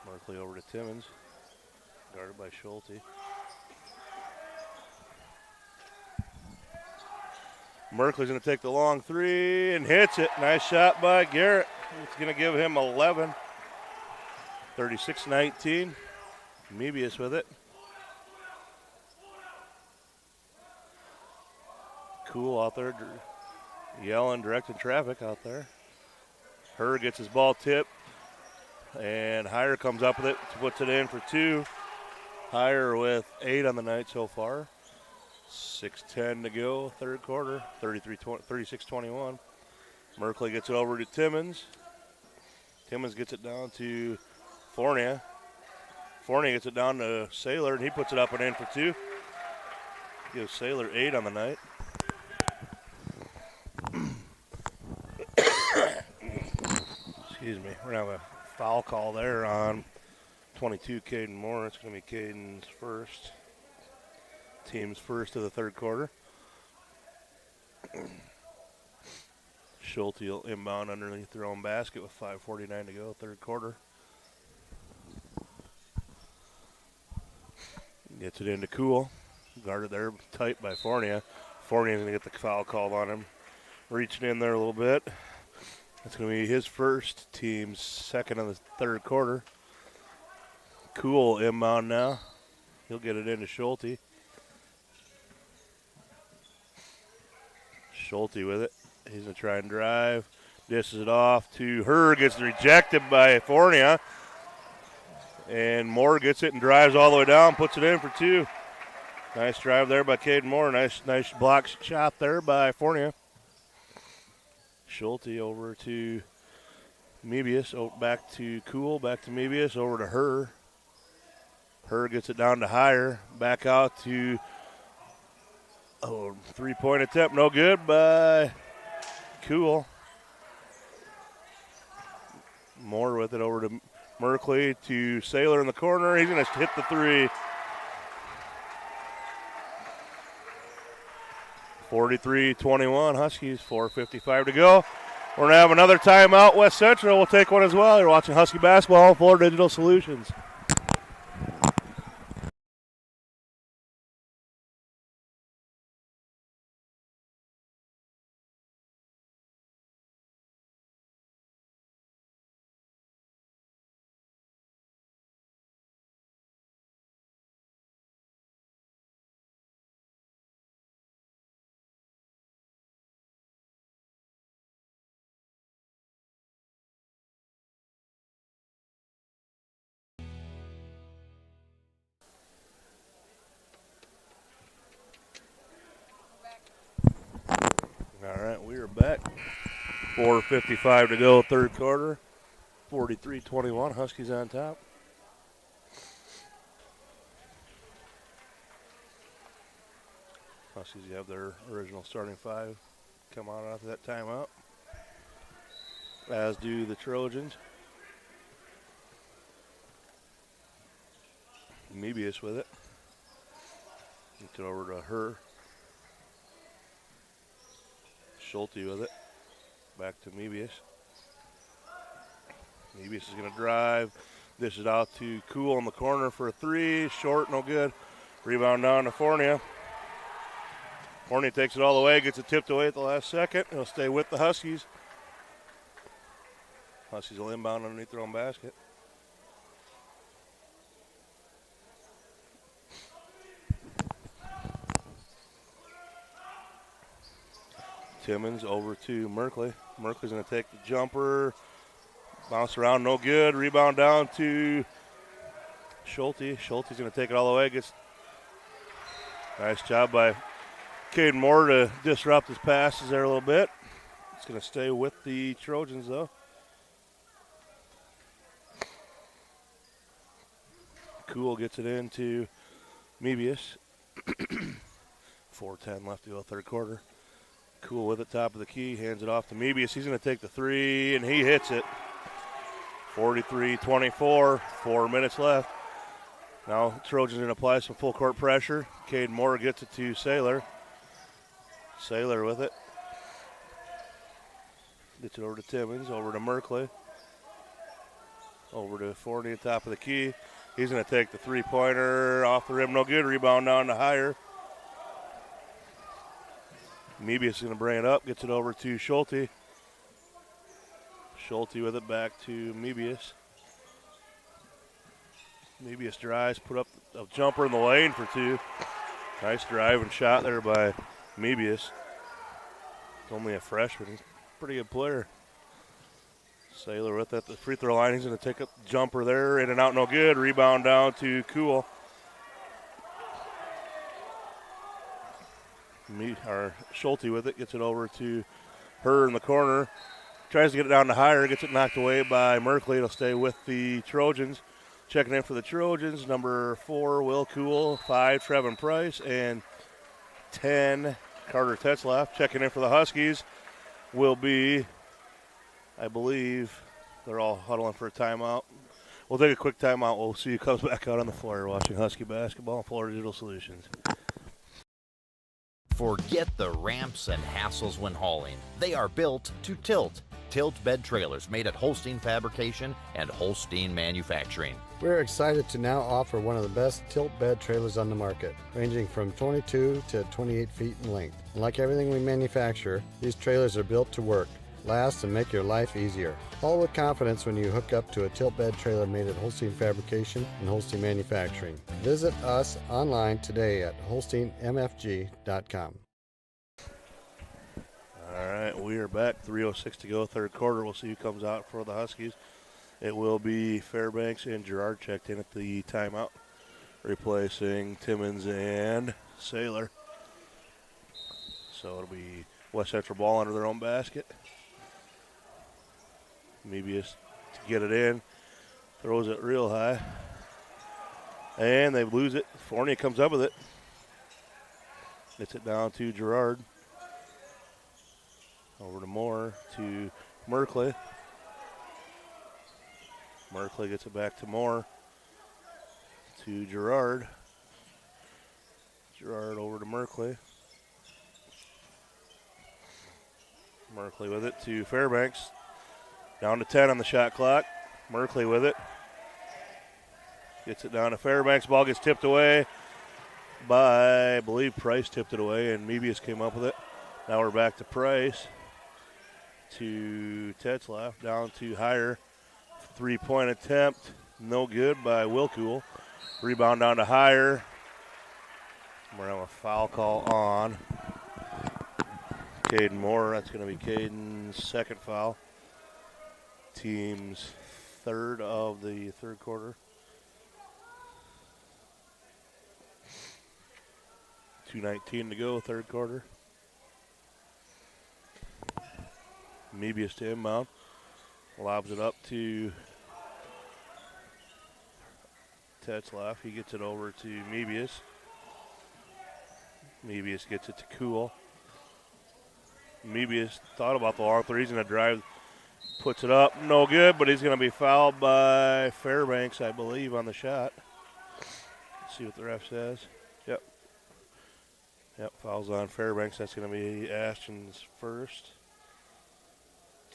Speaker 1: Merkley over to Timmons, guarded by Schulte. Merkley's going to take the long three and hits it. Nice shot by Garrett. It's going to give him 11. 36-19. Mebius with it. Cool out there, yelling, directing traffic out there. Herr gets his ball tipped, and Heyer comes up with it, puts it in for two. Heyer with 8 on the night so far. 6:10 to go, third quarter, 36-21. Merkley gets it over to Timmons. Timmons gets it down to Fournier. Fournier gets it down to Saylor, and he puts it up and in for two. Gives Saylor 8 on the night. Excuse me. We're going to have a foul call there on 22, Caden Moore. It's going to be Caden's first. Team's first of the third quarter. Schulte will inbound underneath their own basket with 5:49 to go, third quarter. Gets it into Cool. Guarded there tight by Fournier. Fournier's going to get the foul called on him. Reaching in there a little bit. That's going to be his first, team's second of the third quarter. Cool inbound now. He'll get it into Schulte. Schulte with it. He's going to try and drive. Dishes it off to Herr. Gets rejected by Fournier. And Moore gets it and drives all the way down. Puts it in for two. Nice drive there by Caden Moore. Nice block shot there by Fournier. Schulte over to Mebius. Back to Cool. Back to Mebius. Over to Herr. Herr gets it down to Heyer. Back out to three-point attempt. No good by Cool. Moore with it over to Merkley to Saylor in the corner. He's going to hit the three. 43-21 Huskies, 4:55 to go. We're going to have another timeout. West Central will take one as well. You're watching Husky Basketball on Fuller Digital Solutions. All right, we are back. 4:55 to go, third quarter. 43-21, Huskies on top. Huskies have their original starting five come on after that timeout, as do the Trojans. Mebius with it. Gets it over to Herr. Schulte with it. Back to Mebius. Mebius is going to drive. Dishes out to Cool in the corner for a three. Short, no good. Rebound down to Fournier. Fournier takes it all the way, gets it tipped away at the last second. He'll stay with the Huskies. Huskies will inbound underneath their own basket. Timmons over to Merkley. Merkley's going to take the jumper. Bounce around, no good. Rebound down to Schulte. Schulte's going to take it all the way. Nice job by Caden Moore to disrupt his passes there a little bit. It's going to stay with the Trojans, though. Cool gets it into Mebius. 4:10 left to go third quarter. Cool with it, top of the key, hands it off to Mebius. He's going to take the three, and he hits it. 43-24, 4 minutes left. Now Trojans going to apply some full court pressure. Caden Moore gets it to Saylor. Saylor with it. Gets it over to Timmons, over to Merkley. Over to Forney at top of the key. He's going to take the three-pointer off the rim. No good. Rebound down to Higher. Mebius is going to bring it up. Gets it over to Schulte. Schulte with it back to Mebius. Mebius drives, put up a jumper in the lane for two. Nice drive and shot there by Mebius. He's only a freshman. He's a pretty good player. Saylor with it at the free throw line. He's going to take a jumper there. In and out, no good. Rebound down to Cool. Schulte with it. Gets it over to her in the corner. Tries to get it down to Higher. Gets it knocked away by Merkley. It'll stay with the Trojans. Checking in for the Trojans, number 4, Will Cool. 5, Trevin Price. And 10, Carter Tetzlaff. Checking in for the Huskies will be, I believe, they're all huddling for a timeout. We'll take a quick timeout. We'll see who comes back out on the floor. You're watching Husky Basketball on Florida Digital Solutions.
Speaker 7: Forget the ramps and hassles when hauling. They are built to tilt. Tilt bed trailers made at Holstein Fabrication and Holstein Manufacturing.
Speaker 8: We're excited to now offer one of the best tilt bed trailers on the market, ranging from 22 to 28 feet in length. And like everything we manufacture, these trailers are built to work, last, and make your life easier. Haul with confidence when you hook up to a tilt bed trailer made at Holstein Fabrication and Holstein Manufacturing. Visit us online today at holsteinmfg.com.
Speaker 1: All right, we are back. 3:06 to go, third quarter. We'll see who comes out for the Huskies. It will be Fairbanks and Girard checked in at the timeout, replacing Timmons and Saylor. So it'll be West Central ball under their own basket. Mebius to get it in, throws it real high, and they lose it. Fournier comes up with it. Gets it down to Girard. Over to Moore, to Merkley. Merkley gets it back to Moore. To Girard. Girard over to Merkley. Merkley with it to Fairbanks. Down to 10 on the shot clock. Merkley with it. Gets it down to Fairbanks. Ball gets tipped away by, I believe, Price tipped it away, and Mebius came up with it. Now we're back to Price. To Tetzlaff, down to Higher. Three-point attempt, no good by Wilcool. Rebound down to Higher. We're going to have a foul call on Caden Moore. That's going to be Caden's second foul. Team's third of the third quarter. 2:19 to go, third quarter. Mebius to inbound. Lobs it up to Tetzlaff. He gets it over to Mebius. Mebius gets it to Cool. Mebius thought about the long three. He's going to drive, puts it up. No good, but he's going to be fouled by Fairbanks, I believe, on the shot. Let's see what the ref says. Yep, fouls on Fairbanks. That's going to be Ashton's first.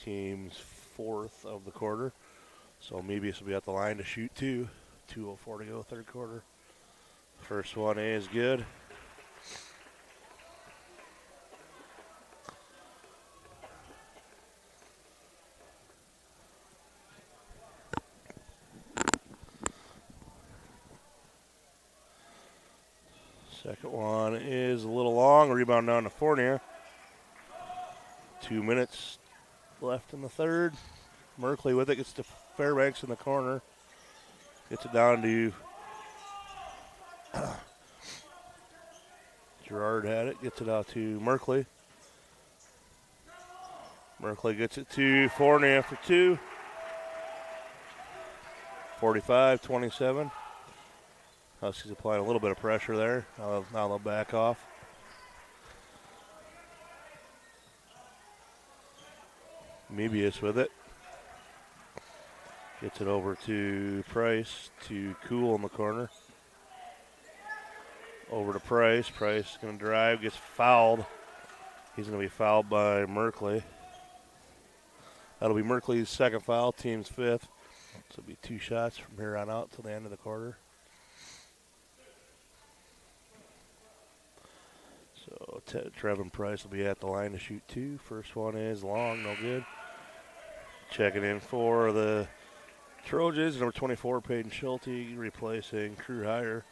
Speaker 1: Team's fourth of the quarter. So Mebius will be at the line to shoot two. 2:04 to go, third quarter. First one is good. Second one is a little long. Rebound down to Fournier. 2 minutes left in the third. Merkley with it, gets to Fairbanks in the corner. Gets it down to Girard had it, gets it out to Merkley. Merkley gets it to Fournier for two. 45-27. Huskies applying a little bit of pressure there. Now they'll back off. Mebius with it. Gets it over to Price, to Cool in the corner. Over to Price. Price is going to drive, gets fouled. He's going to be fouled by Merkley. That'll be Merkley's second foul, team's fifth. So it'll be 2 shots from here on out till the end of the quarter. So Trevin Price will be at the line to shoot 2. First one is long, no good. Checking in for the Trojans, number 24, Peyton Schulte, replacing Crew Hire.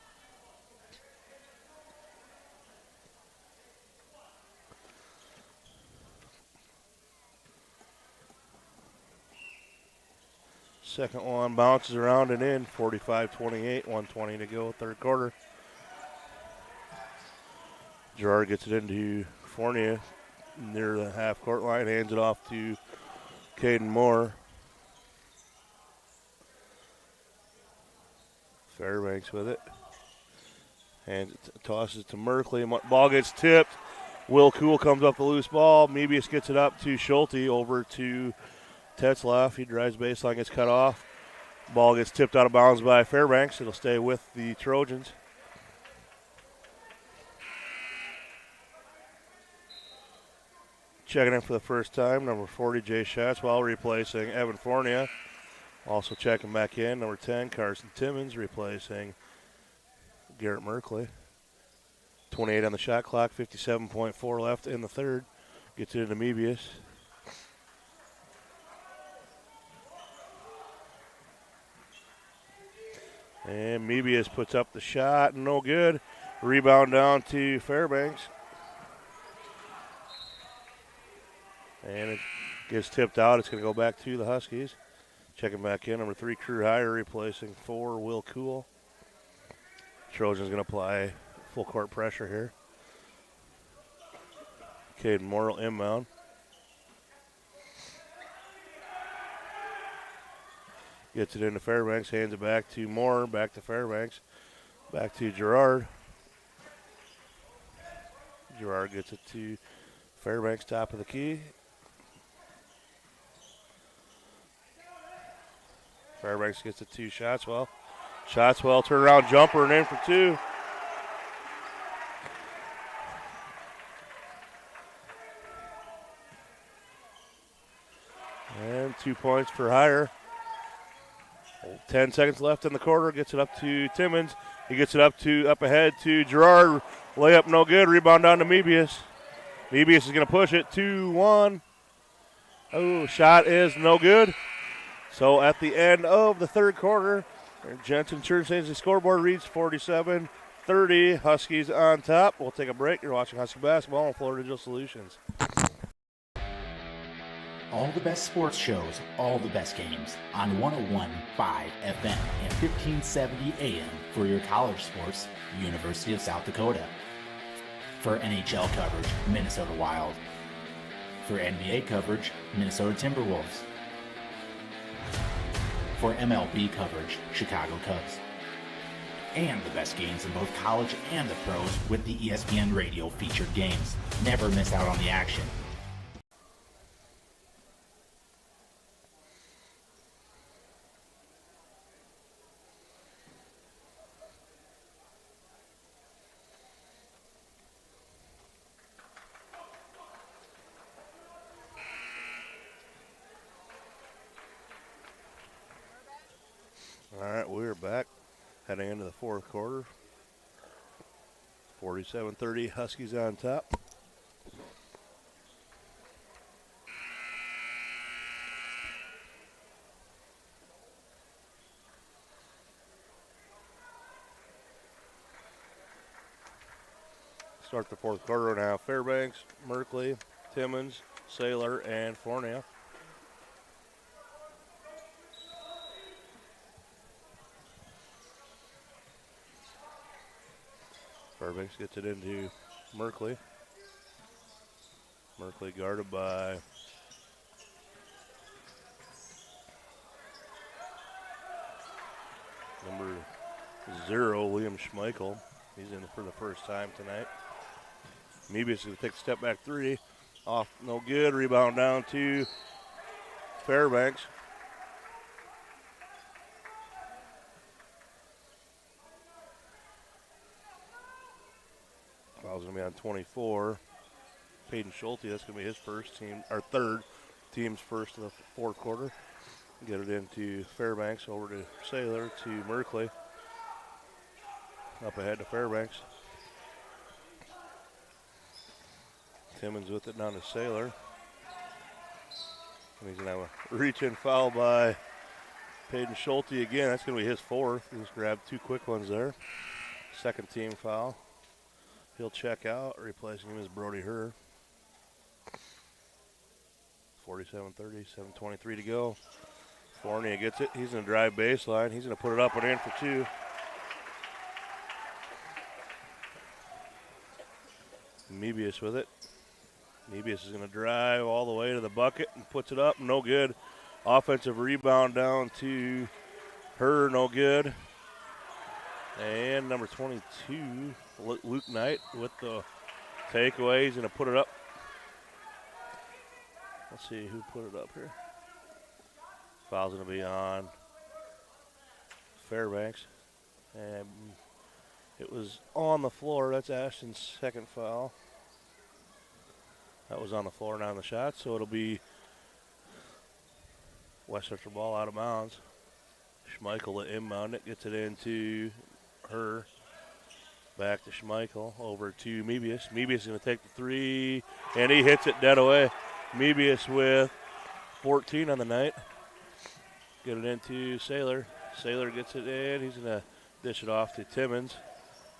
Speaker 1: Second one bounces around and in, 45-28, 1:20 to go, third quarter. Gerard gets it into Fournier near the half-court line, hands it off to Caden Moore. Fairbanks with it. And tosses to Merkley. Ball gets tipped. Will Cool comes up the loose ball. Mebius gets it up to Schulte, over to Tetzlaff. He drives baseline, gets cut off. Ball gets tipped out of bounds by Fairbanks. It'll stay with the Trojans. Checking in for the first time, number 40, Jay Schatzwell, replacing Evan Fournier. Also checking back in, number 10, Carson Timmons, replacing Garrett Merkley. 28 on the shot clock, 57.4 left in the third. Gets it into Mebius. And Mebius puts up the shot, no good. Rebound down to Fairbanks. And it gets tipped out. It's going to go back to the Huskies. Checking back in, number 3, Crew Hire, replacing 4, Will Cool. Trojans going to apply full court pressure here. Caden Moore inbound. Gets it into Fairbanks, hands it back to Moore, back to Fairbanks, back to Gerard. Gerard gets it to Fairbanks, top of the key. Fairbanks gets it to Schatzwell. Schatzwell, turnaround jumper and in for 2. And 2 points for Hire. 10 seconds left in the quarter. Gets it up to Timmons. He gets it up ahead to Gerard. Layup no good. Rebound down to Mebius. Mebius is going to push it. 2-1. Oh, shot is no good. So at the end of the third quarter, Jensen Church Agency the scoreboard reads 47-30. Huskies on top. We'll take a break. You're watching Husky Basketball on Florida Digital Solutions.
Speaker 2: All the best sports shows, all the best games on 101.5 FM and 1570 AM for your college sports, University of South Dakota. For NHL coverage, Minnesota Wild. For NBA coverage, Minnesota Timberwolves. For MLB coverage, Chicago Cubs. And the best games in both college and the pros with the ESPN Radio featured games. Never miss out on the action.
Speaker 1: All right, we're back heading into the fourth quarter. 47-30, Huskies on top. Start the fourth quarter now. Fairbanks, Merkley, Timmons, Saylor, and Fournier. Fairbanks gets it into Merkley. Merkley guarded by Liam Schmeichel. He's in for the first time tonight. Mebius is going to take a step back three. Off, no good. Rebound down to Fairbanks. Foul's going to be on 24. Peyton Schulte, that's going to be his third team's first of the fourth quarter. Get it into Fairbanks, over to Saylor, to Merkley. Up ahead to Fairbanks. Timmons with it down to Saylor. And he's going to have a reach-in foul by Peyton Schulte again. That's going to be his fourth. He just grabbed two quick ones there. Second team foul. He'll check out. Replacing him is Brody Herr. 47-30, 7:23 to go. Fournier gets it. He's going to drive baseline. He's going to put it up and in for two. Mebius with it. Mebius is going to drive all the way to the bucket and puts it up. No good. Offensive rebound down to Herr. No good. And number 22, Luke Knight with the takeaway. He's going to put it up. Let's see who put it up here. Foul's going to be on Fairbanks. And it was on the floor. That's Ashton's second foul. That was on the floor, not on the shot. So it'll be West Central ball out of bounds. Schmeichel to inbound it. Gets it into Herr. Back to Schmeichel. Over to Mebius. Mebius is going to take the three. And he hits it dead away. Mebius with 14 on the night. Get it into Saylor. Saylor gets it in. He's going to dish it off to Timmons.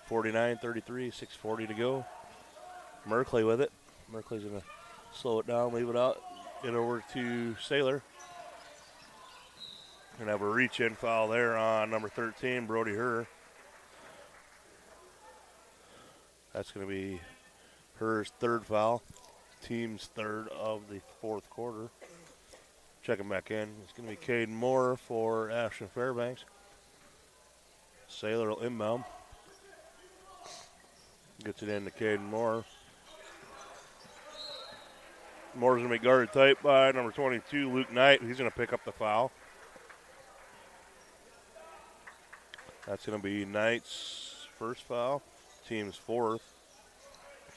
Speaker 1: 49-33, 6:40 to go. Merkley with it. Merkley's going to slow it down, leave it out, get over to Saylor. Going to have a reach-in foul there on number 13, Brody Herr. That's going to be Herr's third foul. Team's third of the fourth quarter. Checking back in. It's going to be Caden Moore for Ashton Fairbanks. Saylor will inbound. Gets it into Caden Moore. Moore's going to be guarded tight by number 22, Luke Knight. He's going to pick up the foul. That's going to be Knight's first foul. Team's fourth.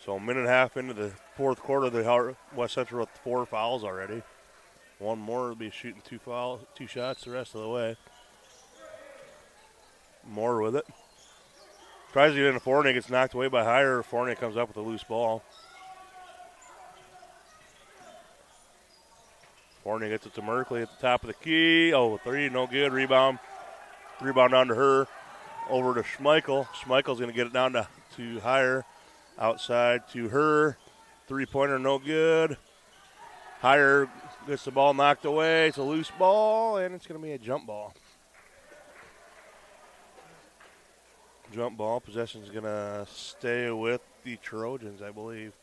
Speaker 1: So a minute and a half into the fourth quarter, the West Central with 4 fouls already. One more will be shooting two shots the rest of the way. Moore with it. Tries to get into Fournier, gets knocked away by Heyer. Fournier comes up with a loose ball. Fournier gets it to Merkley at the top of the key. Oh, three, no good. Rebound down to Herr. Over to Schmeichel. Schmeichel's going to get it down to Heyer. Outside to Herr. Three-pointer, no good. Heyer gets the ball knocked away. It's a loose ball, and it's going to be a jump ball. Jump ball. Possession's going to stay with the Trojans, I believe.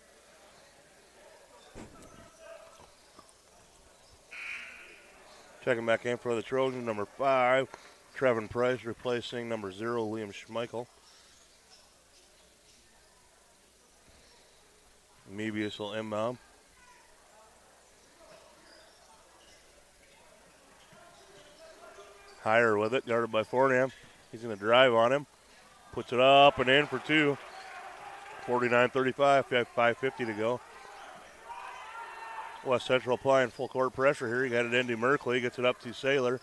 Speaker 1: Checking back in for the Trojans, number 5, Trevin Price, replacing number 0, Liam Schmeichel. Mebius will inbound. Heyer with it, guarded by Fournier. He's going to drive on him. Puts it up and in for two. 49-35, 5:50 to go. West Central applying full court pressure here. He got it into Merkley, gets it up to Saylor.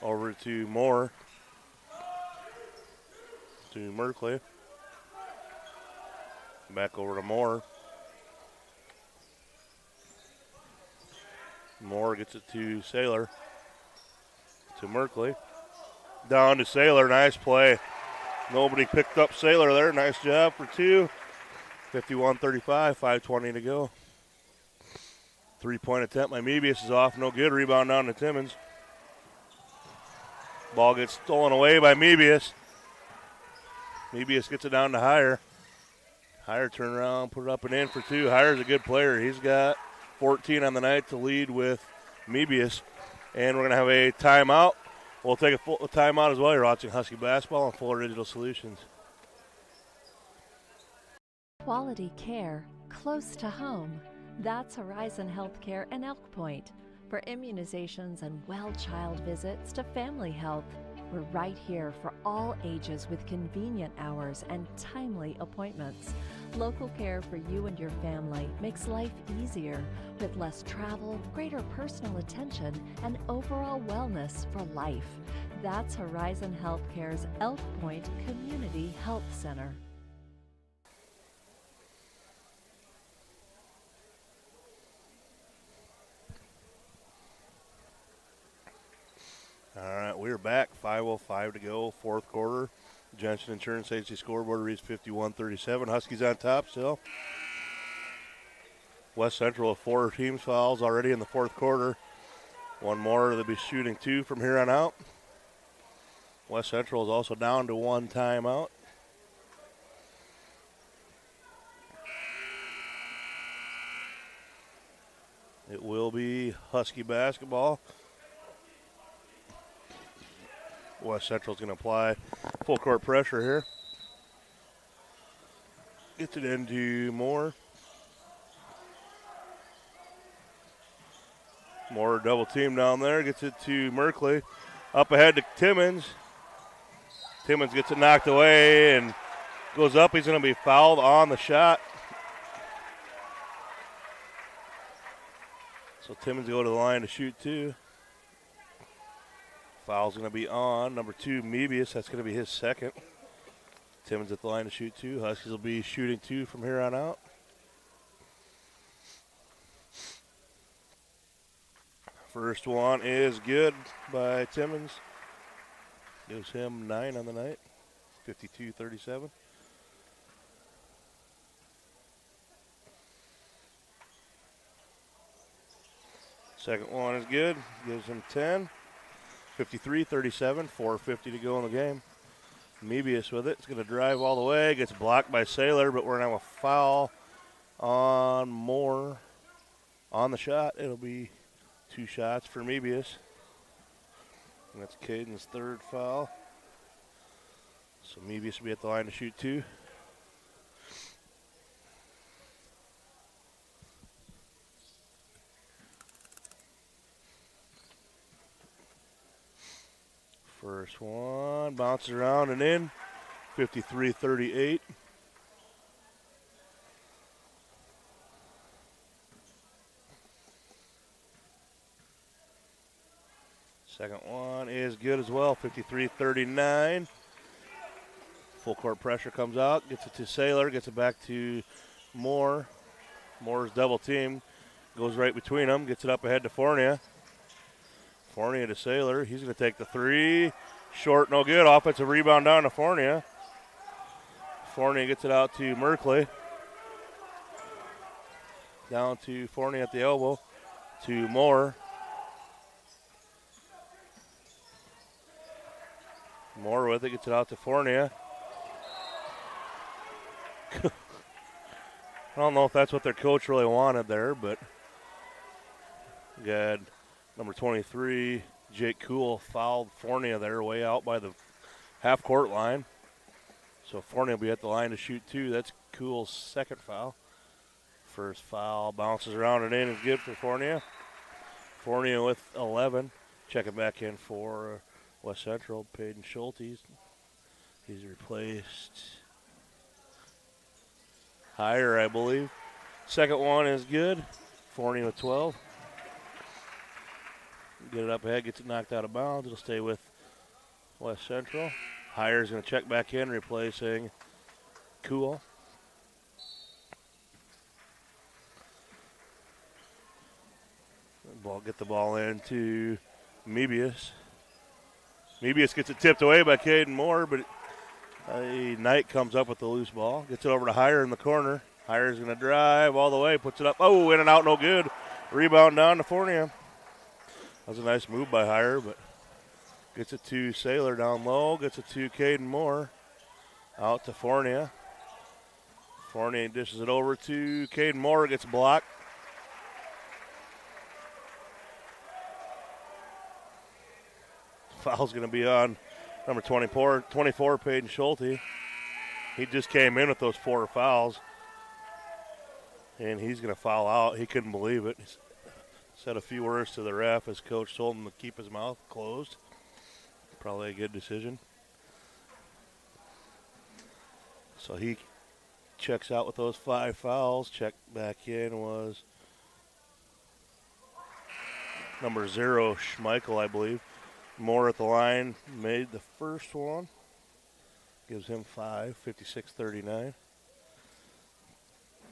Speaker 1: Over to Moore. To Merkley. Back over to Moore. Moore gets it to Saylor. To Merkley. Down to Saylor. Nice play. Nobody picked up Saylor there. Nice job for two. 51-35, 5:20 to go. Three-point attempt by Mebius is off. No good. Rebound down to Timmons. Ball gets stolen away by Mebius. Mebius gets it down to Heyer. Heyer turn around, put it up and in for two. Heyer's a good player. He's got 14 on the night to lead with Mebius. And we're going to have a timeout. We'll take a full timeout as well. You're watching Husky Basketball on Fuller Digital Solutions.
Speaker 3: Quality care close to home. That's Horizon Healthcare in Elk Point. For immunizations and well-child visits to family health, we're right here for all ages with convenient hours and timely appointments. Local care for you and your family makes life easier with less travel, greater personal attention, and overall wellness for life. That's Horizon Healthcare's Elk Point Community Health Center.
Speaker 1: All right, we're back. 5:05 to go, fourth quarter. Jensen Insurance Agency scoreboard reads 51-37. Huskies on top still. West Central with 4 teams fouls already in the fourth quarter. One more, they'll be shooting 2 from here on out. West Central is also down to 1 timeout. It will be Husky basketball. West Central's going to apply full court pressure here. Gets it into Moore. Moore double team down there. Gets it to Merkley. Up ahead to Timmons. Timmons gets it knocked away and goes up. He's going to be fouled on the shot. So Timmons go to the line to shoot 2. Foul's going to be on number 2, Mebius. That's going to be his second. Timmons at the line to shoot 2. Huskies will be shooting 2 from here on out. First one is good by Timmons. Gives him 9 on the night. 52-37. Second one is good. Gives him 10. 53-37, 4:50 to go in the game. Mebius with it. It's going to drive all the way. Gets blocked by Saylor, but we're going to have a foul on Moore on the shot. It'll be 2 shots for Mebius. And that's Caden's 3rd foul. So Mebius will be at the line to shoot 2. First one bounces around and in. 53-38. Second one is good as well. 53-39. Full court pressure comes out. Gets it to Saylor. Gets it back to Moore. Moore's double team. Goes right between them. Gets it up ahead to Fournier. Fournier to Saylor. He's going to take the 3. Short, no good. Offensive rebound down to Fournier. Fournier gets it out to Merkley. Down to Fournier at the elbow. To Moore. Moore with it. Gets it out to Fournier. I don't know if that's what their coach really wanted there, but we had number 23, Jake Kuhl, fouled Fournier there way out by the half-court line. So Fournier will be at the line to shoot 2. That's Kuhl's 2nd foul. First foul bounces around and in is good for Fournier. Fournier with 11. Checking back in for West Central, Peyton Schulte. He's replaced Higher, I believe. Second one is good. Fournier with 12. Get it up ahead, gets it knocked out of bounds. It'll stay with West Central. Higher's going to check back in, replacing Kuhl. Get the ball into Mebius. Mebius gets it tipped away by Caden Moore, but Knight comes up with the loose ball. Gets it over to Higher in the corner. Higher's going to drive all the way, puts it up. Oh, in and out, no good. Rebound down to Fournier. That was a nice move by Higher, but gets it to Saylor down low. Gets it to Caden Moore. Out to Fournier. Fournier dishes it over to Caden Moore. Gets blocked. foul's going to be on number 24, Peyton Schulte. He just came in with those 4 fouls, and he's going to foul out. He couldn't believe it. He said a few words to the ref as coach told him to keep his mouth closed. Probably a good decision. So he checks out with those 5 fouls. Check back in was number 0, Schmeichel, I believe. Moore at the line made the first one. Gives him 5, 56-39.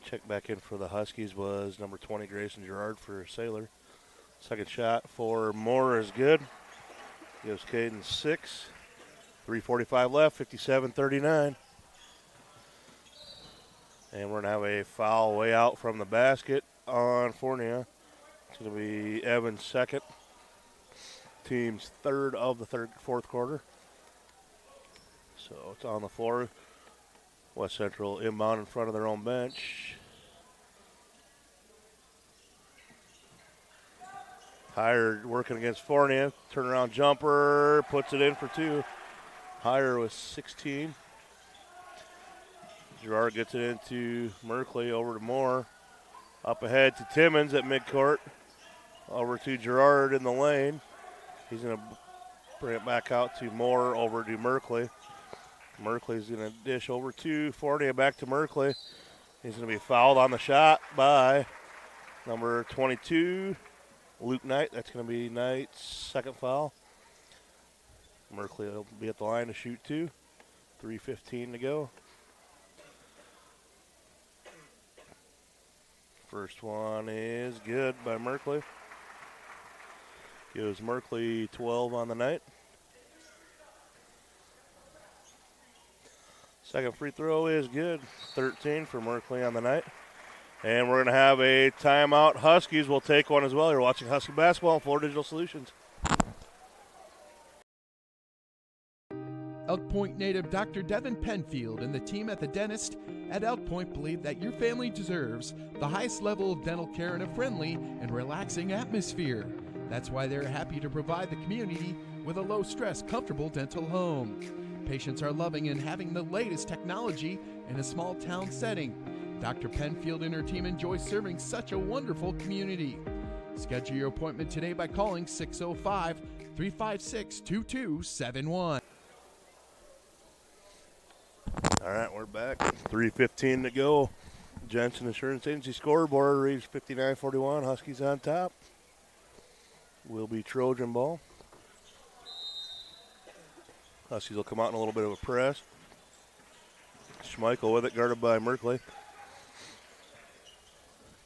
Speaker 1: Check back in for the Huskies was number 20, Grayson Gerard for Sailor. Second shot for Moore is good. Gives Caden 6. 3:45 left, 57-39. And we're going to have a foul way out from the basket on Fournier. It's going to be Evans' second. Team's third of the fourth quarter. So it's on the floor. West Central inbound in front of their own bench. Higher working against Fournier. Turnaround jumper. Puts it in for 2. Higher with 16. Gerard gets it into Merkley. Over to Moore. Up ahead to Timmons at midcourt. Over to Gerard in the lane. He's going to bring it back out to Moore. Over to Merkley. Merkley's going to dish over to Fournier. Back to Merkley. He's going to be fouled on the shot by number 22, Luke Knight. That's going to be Knight's second foul. Merkley will be at the line to shoot 2. 3:15 to go. First one is good by Merkley. Gives Merkley 12 on the night. Second free throw is good. 13 for Merkley on the night. And we're going to have a timeout. Huskies will take one as well. You're watching Husky basketball on Florida Digital Solutions.
Speaker 5: Elk Point native Dr. Devin Penfield and the team at the dentist at Elk Point believe that your family deserves the highest level of dental care in a friendly and relaxing atmosphere. That's why they're happy to provide the community with a low-stress, comfortable dental home. Patients are loving and having the latest technology in a small-town setting. Dr. Penfield and her team enjoy serving such a wonderful community. Schedule your appointment today by calling 605-356-2271.
Speaker 1: All right, we're back. 3:15 to go. Jensen Insurance Agency scoreboard reads 59-41. Huskies on top. Will be Trojan ball. Huskies will come out in a little bit of a press. Schmeichel with it, guarded by Merkley.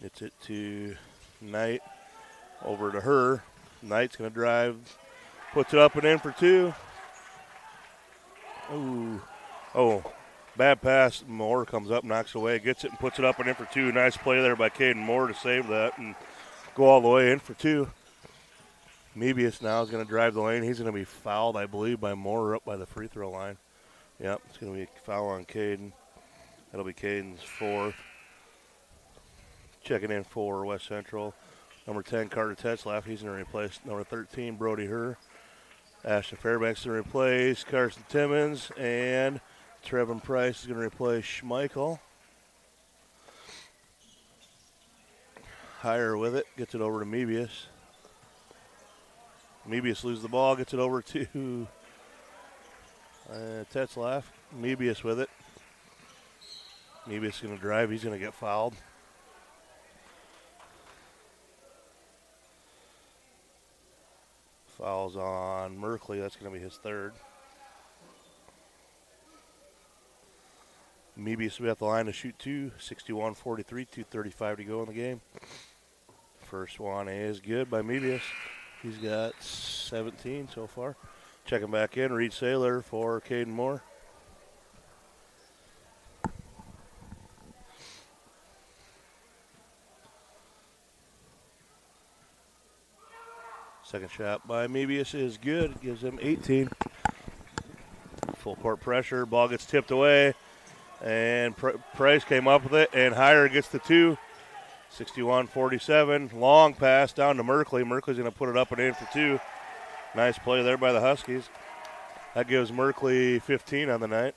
Speaker 1: Gets it to Knight. Over to her. Knight's going to drive. Puts it up and in for 2. Ooh. Oh, bad pass. Moore comes up, knocks away, gets it and puts it up and in for 2. Nice play there by Caden Moore to save that and go all the way in for 2. Mebius now is going to drive the lane. He's going to be fouled, I believe, by Moore up by the free throw line. Yep, it's going to be a foul on Caden. That'll be Caden's 4th. Checking in for West Central. Number 10, Carter Tetzlaff. He's going to replace number 13, Brody Herr. Ashton Fairbanks is going to replace Carson Timmons. And Trevin Price is going to replace Schmeichel. Higher with it. Gets it over to Mebius. Mebius loses the ball. Gets it over to Tetzlaff. Mebius with it. Mebius is going to drive. He's going to get fouled. Fouls on Merkley. That's going to be his 3rd. Mebius will be at the line to shoot 2. 61-43, 2:35 to go in the game. First one is good by Mebius. He's got 17 so far. Checking back in, Reed Saylor for Caden Moore. Second shot by Mebius is good. Gives him 18. Full court pressure. Ball gets tipped away. And Price came up with it. And Higher gets the 2. 61-47. Long pass down to Merkley. Merkley's going to put it up and in for 2. Nice play there by the Huskies. That gives Merkley 15 on the night.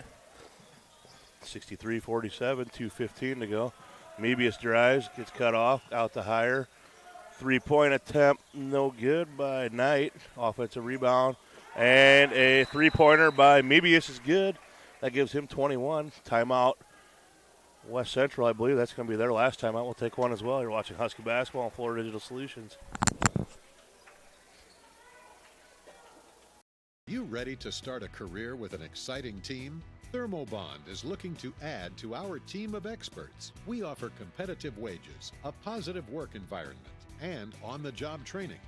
Speaker 1: 63-47, 2:15 to go. Mebius drives, gets cut off, out to Hire. Three-point attempt, no good by Knight. Offensive rebound. And a three-pointer by Mebius is good. That gives him 21. Timeout. West Central, I believe that's going to be their last timeout. We'll take one as well. You're watching Husky Basketball on Florida Digital Solutions.
Speaker 6: You ready to start a career with an exciting team? Thermobond is looking to add to our team of experts. We offer competitive wages, a positive work environment, and on-the-job training.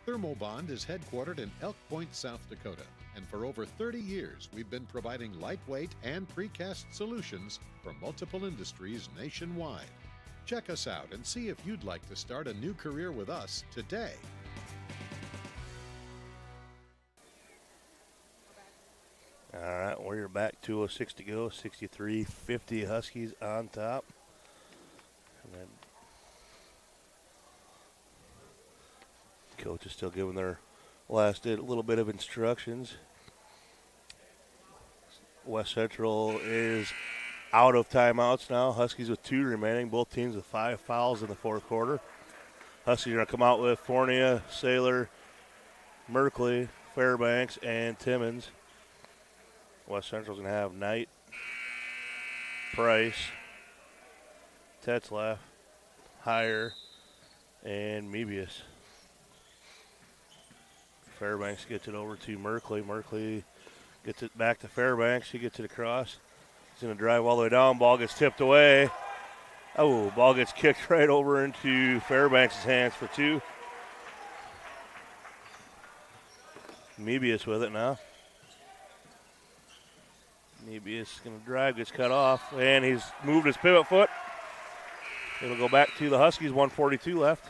Speaker 6: Thermobond is headquartered in Elk Point, South Dakota, and for over 30 years we've been providing lightweight and precast solutions for multiple industries nationwide. Check us out and see if you'd like to start a new career with us today.
Speaker 1: All right, we're back. 2:06 to go. 63-50 Huskies on top. And then coach is still giving their last little bit of instructions. West Central is out of timeouts now. Huskies with 2 remaining. Both teams with 5 fouls in the fourth quarter. Huskies are going to come out with Fournier, Saylor, Merkley, Fairbanks, and Timmons. West Central's going to have Knight, Price, Tetzlaff, Hire, and Mebius. Fairbanks gets it over to Merkley. Merkley gets it back to Fairbanks. He gets it across. He's going to drive all the way down. Ball gets tipped away. Oh, ball gets kicked right over into Fairbanks' hands for 2. Mebius with it now. Mebius is going to drive, gets cut off, and he's moved his pivot foot. It'll go back to the Huskies, 1:42 left.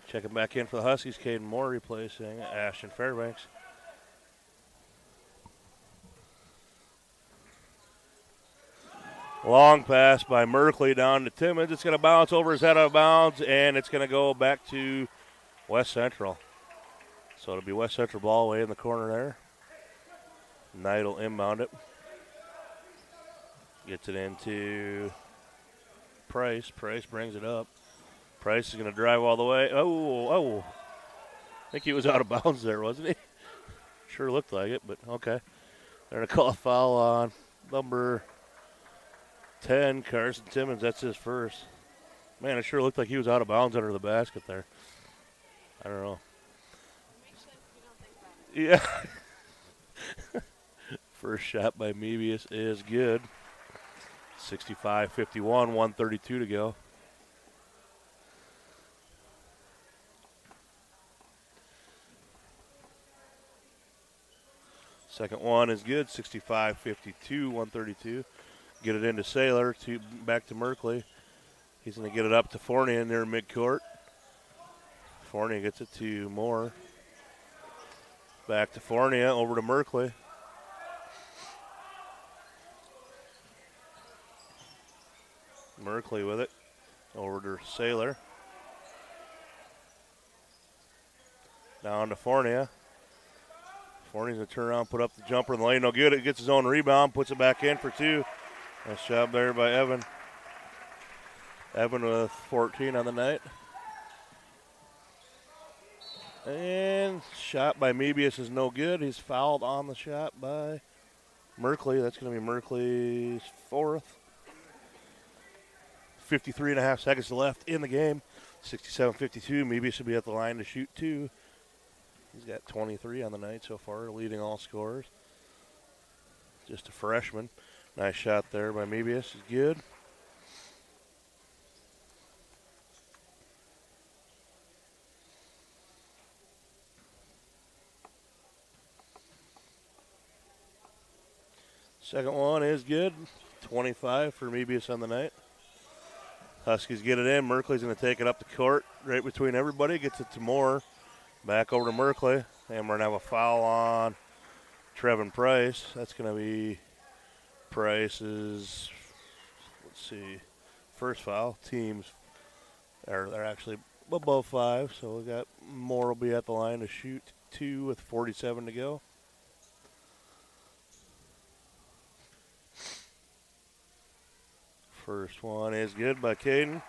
Speaker 1: Checking back in for the Huskies, Caden Moore replacing Ashton Fairbanks. Long pass by Merkley down to Timmons. It's going to bounce over his head out of bounds, and it's going to go back to West Central. So it'll be West Central ball away in the corner there. Knight will inbound it. Gets it into Price. Price brings it up. Price is going to drive all the way. Oh. I think he was out of bounds there, wasn't he? Sure looked like it, but okay. They're going to call a foul on number 10, Carson Timmons. That's his first. Man, it sure looked like he was out of bounds under the basket there. I don't know. Yeah. First shot by Mebius is good. 65-51, 1:32 to go. Second one is good, 65-52, 1:32. Get it into Saylor, back to Merkley. He's going to get it up to Fournier near midcourt. Fournier gets it to Moore. Back to Fournier, over to Merkley. Merkley with it, over to Saylor. Down to Fournier. Fournier's going to turn around, put up the jumper in the lane. No good. It gets his own rebound, puts it back in for 2. Nice job there by Evan. Evan with 14 on the night. And shot by Mebius is no good. He's fouled on the shot by Merkley. That's going to be Merkley's 4th. 53.5 seconds left in the game. 67-52. Mebius should be at the line to shoot 2. He's got 23 on the night so far, leading all scorers. Just a freshman. Nice shot there by Mebius. Is good. Second one is good. 25 for Mebius on the night. Huskies get it in. Merkley's going to take it up the court right between everybody. Gets it to Moore. Back over to Merkley. And we're going to have a foul on Trevin Price. That's going to be Price's, first foul. Teams are actually above 5. So we got Moore will be at the line to shoot 22 with 47 to go. First one is good by Caden.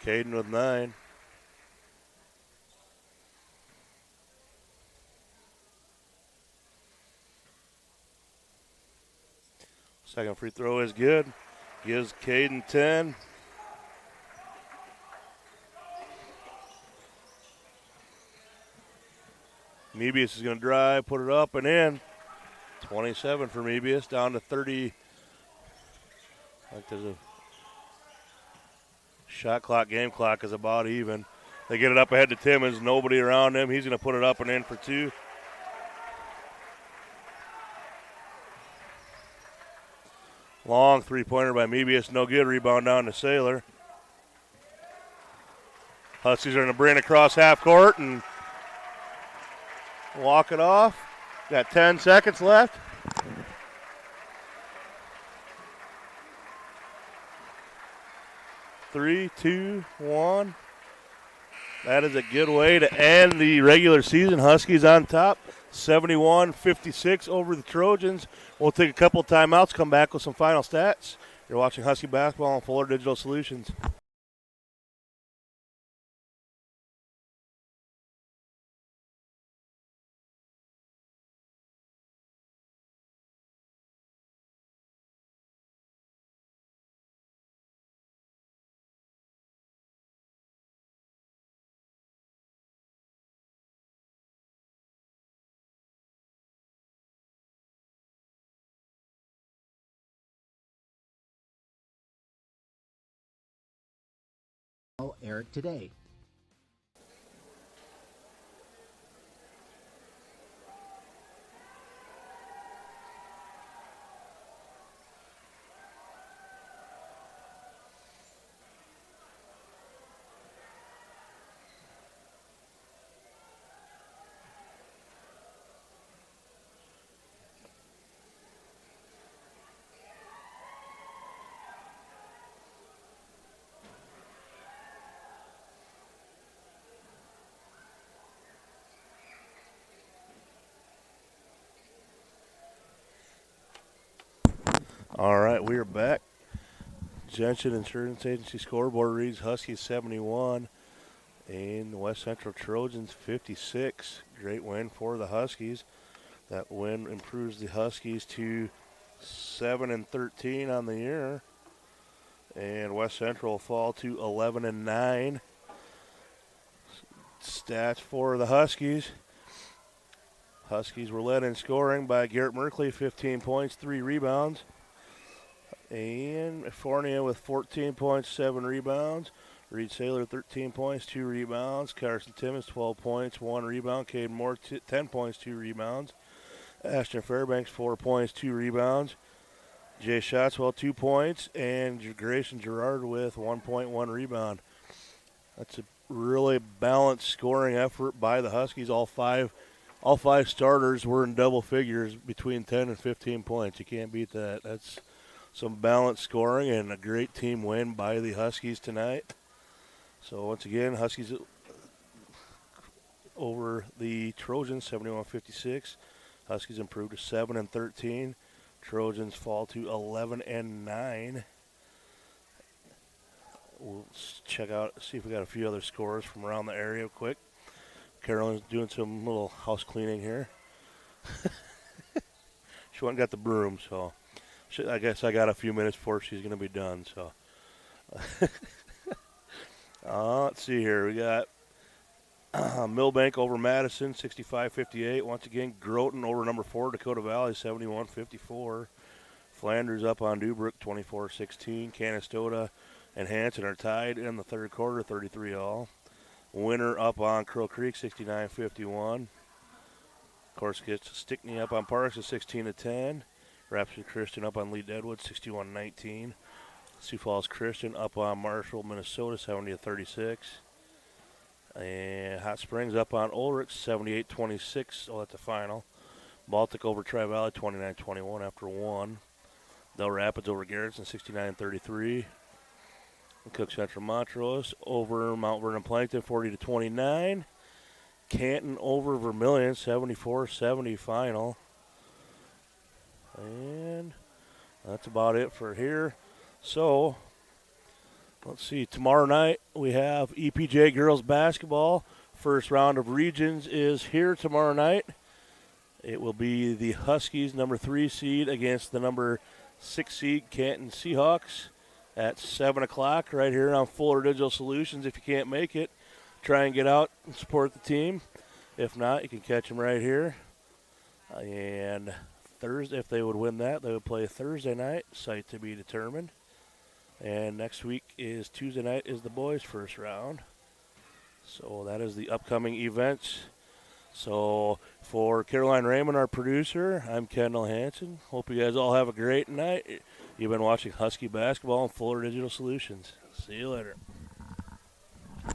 Speaker 1: Caden with 9. Second free throw is good. Gives Caden 10. Mebius is going to drive, put it up and in. 27 for Mebius, down to 30. Like there's a shot clock, game clock is about even. They get it up ahead to Timmons, nobody around him. He's going to put it up and in for 2. Long three-pointer by Mebius, no good. Rebound down to Saylor. Huskies are going to bring it across half court and walk it off. Got 10 seconds left. Three, two, one. That is a good way to end the regular season. Huskies on top, 71-56 over the Trojans. We'll take a couple of timeouts, come back with some final stats. You're watching Husky Basketball on Fuller Digital Solutions.
Speaker 2: Eric today.
Speaker 1: All right, we are back. Gentian Insurance Agency scoreboard reads Huskies 71 and the West Central Trojans 56. Great win for the Huskies. That win improves the Huskies to 7-13 on the year, and West Central will fall to 11-9. Stats for the Huskies. Huskies were led in scoring by Garrett Merkley, 15 points, 3 rebounds. And Fournier with 14 points, 7 rebounds. Reed Saylor, 13 points, 2 rebounds. Carson Timmons, 12 points, 1 rebound. Cade Moore, 10 points, 2 rebounds. Ashton Fairbanks, 4 points, 2 rebounds. Jay Shotswell, 2 points. And Grayson Gerard with 1 point, 1 rebound. That's a really balanced scoring effort by the Huskies. All five starters were in double figures between 10 and 15 points. You can't beat that. That's some balanced scoring and a great team win by the Huskies tonight. So once again, Huskies over the Trojans, 71-56. Huskies improved to 7-13. Trojans fall to 11-9. We'll check out, see if we got a few other scores from around the area quick. Carolyn's doing some little house cleaning here. She went and got the broom, so I guess I got a few minutes before she's going to be done. So let's see here. We got Millbank over Madison, 65-58. Once again, Groton over number 4, Dakota Valley, 71-54. Flanders up on Dubrook, 24-16. Canastota and Hanson are tied in the third quarter, 33-all. Winner up on Crow Creek, 69-51. Of course, gets Stickney up on Parks at 16-10. Rhapsody Christian up on Lee Deadwood, 61-19. Sioux Falls Christian up on Marshall, Minnesota, 70-36. And Hot Springs up on Ulrich, 78-26. So that's the final. Baltic over Tri-Valley, 29-21 after 1. Del Rapids over Garrettson, 69-33. Cook Central Montrose over Mount Vernon Plankton, 40-29. Canton over Vermilion, 74-70 final. And that's about it for here. So, let's see. Tomorrow night we have EPJ girls basketball. First round of regions is here tomorrow night. It will be the Huskies, number 3 seed, against the number 6 seed Canton Seahawks at 7 o'clock right here on Fuller Digital Solutions. If you can't make it, try and get out and support the team. If not, you can catch them right here. And Thursday, if they would win that, they would play Thursday night, site to be determined. And next week is Tuesday night is the boys' first round. So that is the upcoming events. So for Caroline Raymond, our producer, I'm Kendall Hansen. Hope you guys all have a great night. You've been watching Husky Basketball on Fuller Digital Solutions. See you later.